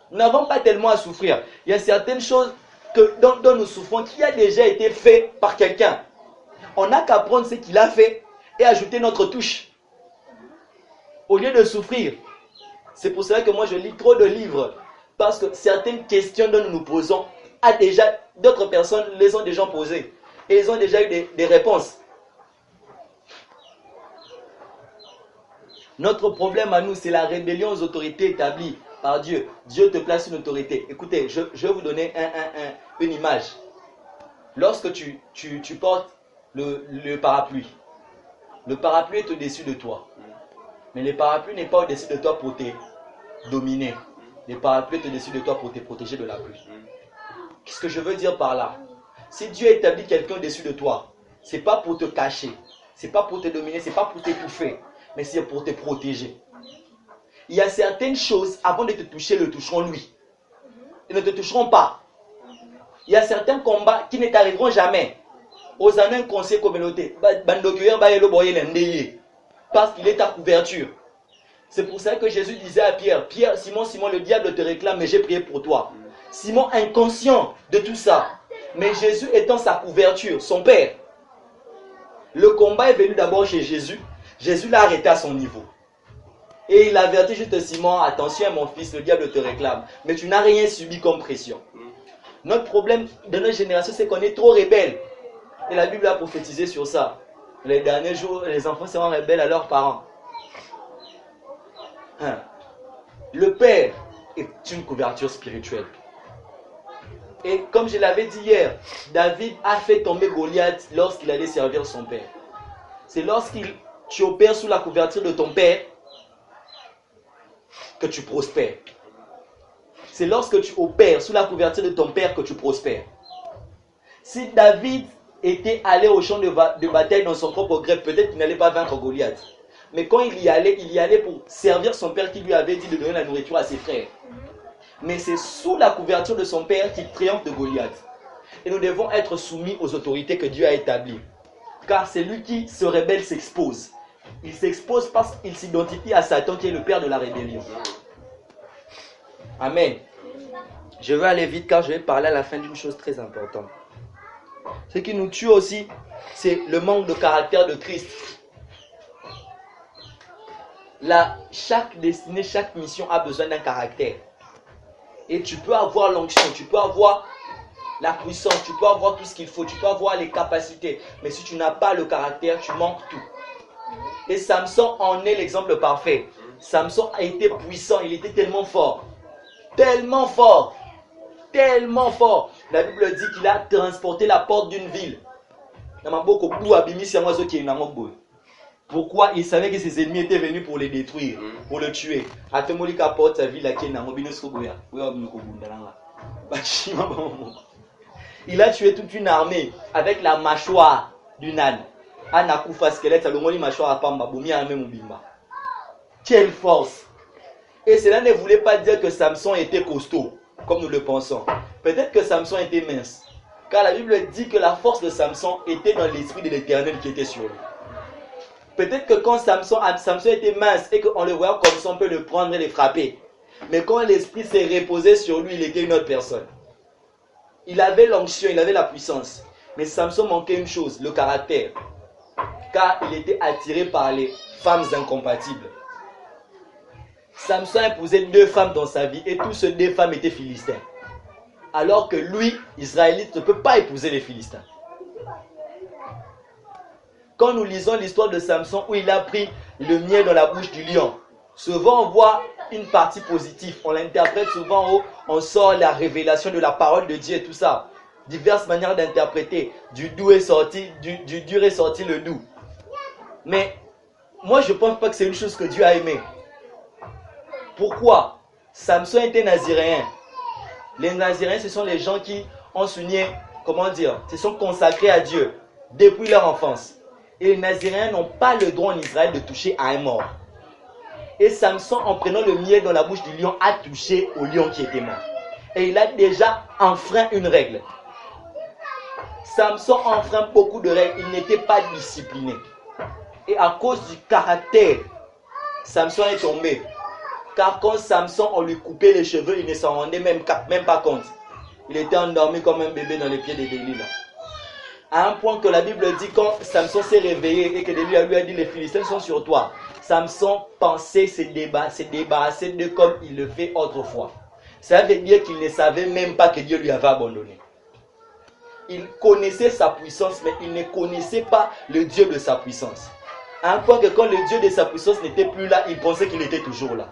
Nous n'avons pas tellement à souffrir. Il y a certaines choses dont nous souffrons qui a déjà été fait par quelqu'un. On n'a qu'à prendre ce qu'il a fait et ajouter notre touche. Au lieu de souffrir. C'est pour cela que moi je lis trop de livres. Parce que certaines questions dont nous nous posons, d'autres personnes les ont déjà posées. Et ils ont déjà eu des réponses. Notre problème à nous, c'est la rébellion aux autorités établies par Dieu. Dieu te place une autorité. Écoutez, je vais vous donner une image. Lorsque tu portes le parapluie, le parapluie est au-dessus de toi. Mais le parapluie n'est pas au-dessus de toi pour te dominer. Le parapluie est au-dessus de toi pour te protéger de la pluie. Qu'est-ce que je veux dire par là? Si Dieu établit quelqu'un au-dessus de toi, ce n'est pas pour te cacher, ce n'est pas pour te dominer, ce n'est pas pour t'étouffer, mais c'est pour te protéger. Il y a certaines choses, avant de te toucher, le toucheront lui. Ils ne te toucheront pas. Il y a certains combats qui ne t'arriveront jamais. Aux années conseil communauté, parce qu'il est ta couverture. C'est pour ça que Jésus disait à Pierre, Pierre, Simon, le diable te réclame, mais j'ai prié pour toi. Simon, inconscient de tout ça, mais Jésus étant sa couverture, son père. Le combat est venu d'abord chez Jésus. Jésus l'a arrêté à son niveau. Et il avertit juste Simon, attention mon fils, le diable te réclame. Mais tu n'as rien subi comme pression. Notre problème de notre génération, c'est qu'on est trop rebelles. Et la Bible a prophétisé sur ça. Les derniers jours, les enfants seront rebelles à leurs parents. Le père est une couverture spirituelle. Et comme je l'avais dit hier, David a fait tomber Goliath lorsqu'il allait servir son père. C'est tu opères sous la couverture de ton père que tu prospères. C'est lorsque tu opères sous la couverture de ton père que tu prospères. Si David était allé au champ de bataille dans son propre gré, peut-être qu'il n'allait pas vaincre Goliath. Mais quand il y allait pour servir son père qui lui avait dit de donner la nourriture à ses frères. Mais c'est sous la couverture de son père qu'il triomphe de Goliath. Et nous devons être soumis aux autorités que Dieu a établies. Car celui qui se rebelle s'expose. Il s'expose parce qu'il s'identifie à Satan qui est le père de la rébellion. Amen. Je vais aller vite car je vais parler à la fin d'une chose très importante. Ce qui nous tue aussi, c'est le manque de caractère de Christ. Chaque destinée, chaque mission a besoin d'un caractère. Et tu peux avoir l'onction, tu peux avoir la puissance, tu peux avoir tout ce qu'il faut, tu peux avoir les capacités. Mais si tu n'as pas le caractère, tu manques tout. Et Samson en est l'exemple parfait. Samson a été puissant, il était tellement fort. Tellement fort. Tellement fort. La Bible dit qu'il a transporté la porte d'une ville. Pourquoi? Il savait que ses ennemis étaient venus pour les détruire, pour le tuer. Il a tué toute une armée avec la mâchoire d'une âne. Quelle force! Et cela ne voulait pas dire que Samson était costaud, comme nous le pensons. Peut-être que Samson était mince. Car la Bible dit que la force de Samson était dans l'esprit de l'Éternel qui était sur lui. Peut-être que quand Samson était mince et qu'on le voyait comme ça, on peut le prendre et le frapper. Mais quand l'esprit s'est reposé sur lui, il était une autre personne. Il avait l'onction, il avait la puissance. Mais Samson manquait une chose, le caractère. Car il était attiré par les femmes incompatibles. Samson a épousé 2 femmes dans sa vie et tous ces 2 femmes étaient philistins. Alors que lui, Israélite, ne peut pas épouser les Philistins. Quand nous lisons l'histoire de Samson où il a pris le miel dans la bouche du lion, souvent on voit une partie positive. On l'interprète souvent où on sort la révélation de la parole de Dieu et tout ça. Diverses manières d'interpréter. Du doux est sorti, du dur est sorti le doux. Mais moi je ne pense pas que c'est une chose que Dieu a aimée. Pourquoi? Samson était naziréen. Les naziréens, ce sont les gens qui ont signé, se sont consacrés à Dieu depuis leur enfance. Et les naziréens n'ont pas le droit en Israël de toucher à un mort. Et Samson, en prenant le miel dans la bouche du lion, a touché au lion qui était mort. Et il a déjà enfreint une règle. Samson enfreint beaucoup de règles. Il n'était pas discipliné. Et à cause du caractère, Samson est tombé. Car quand Samson, on lui coupait les cheveux, il ne s'en rendait même pas compte. Il était endormi comme un bébé dans les pieds de Delilah. À un point que la Bible dit, quand Samson s'est réveillé et que Delilah lui a dit, les Philistins sont sur toi. Samson pensait se débarrasser d'eux comme il le fait autrefois. Ça veut dire qu'il ne savait même pas que Dieu lui avait abandonné. Il connaissait sa puissance, mais il ne connaissait pas le Dieu de sa puissance. À un point que quand le Dieu de sa puissance n'était plus là, il pensait qu'il était toujours là.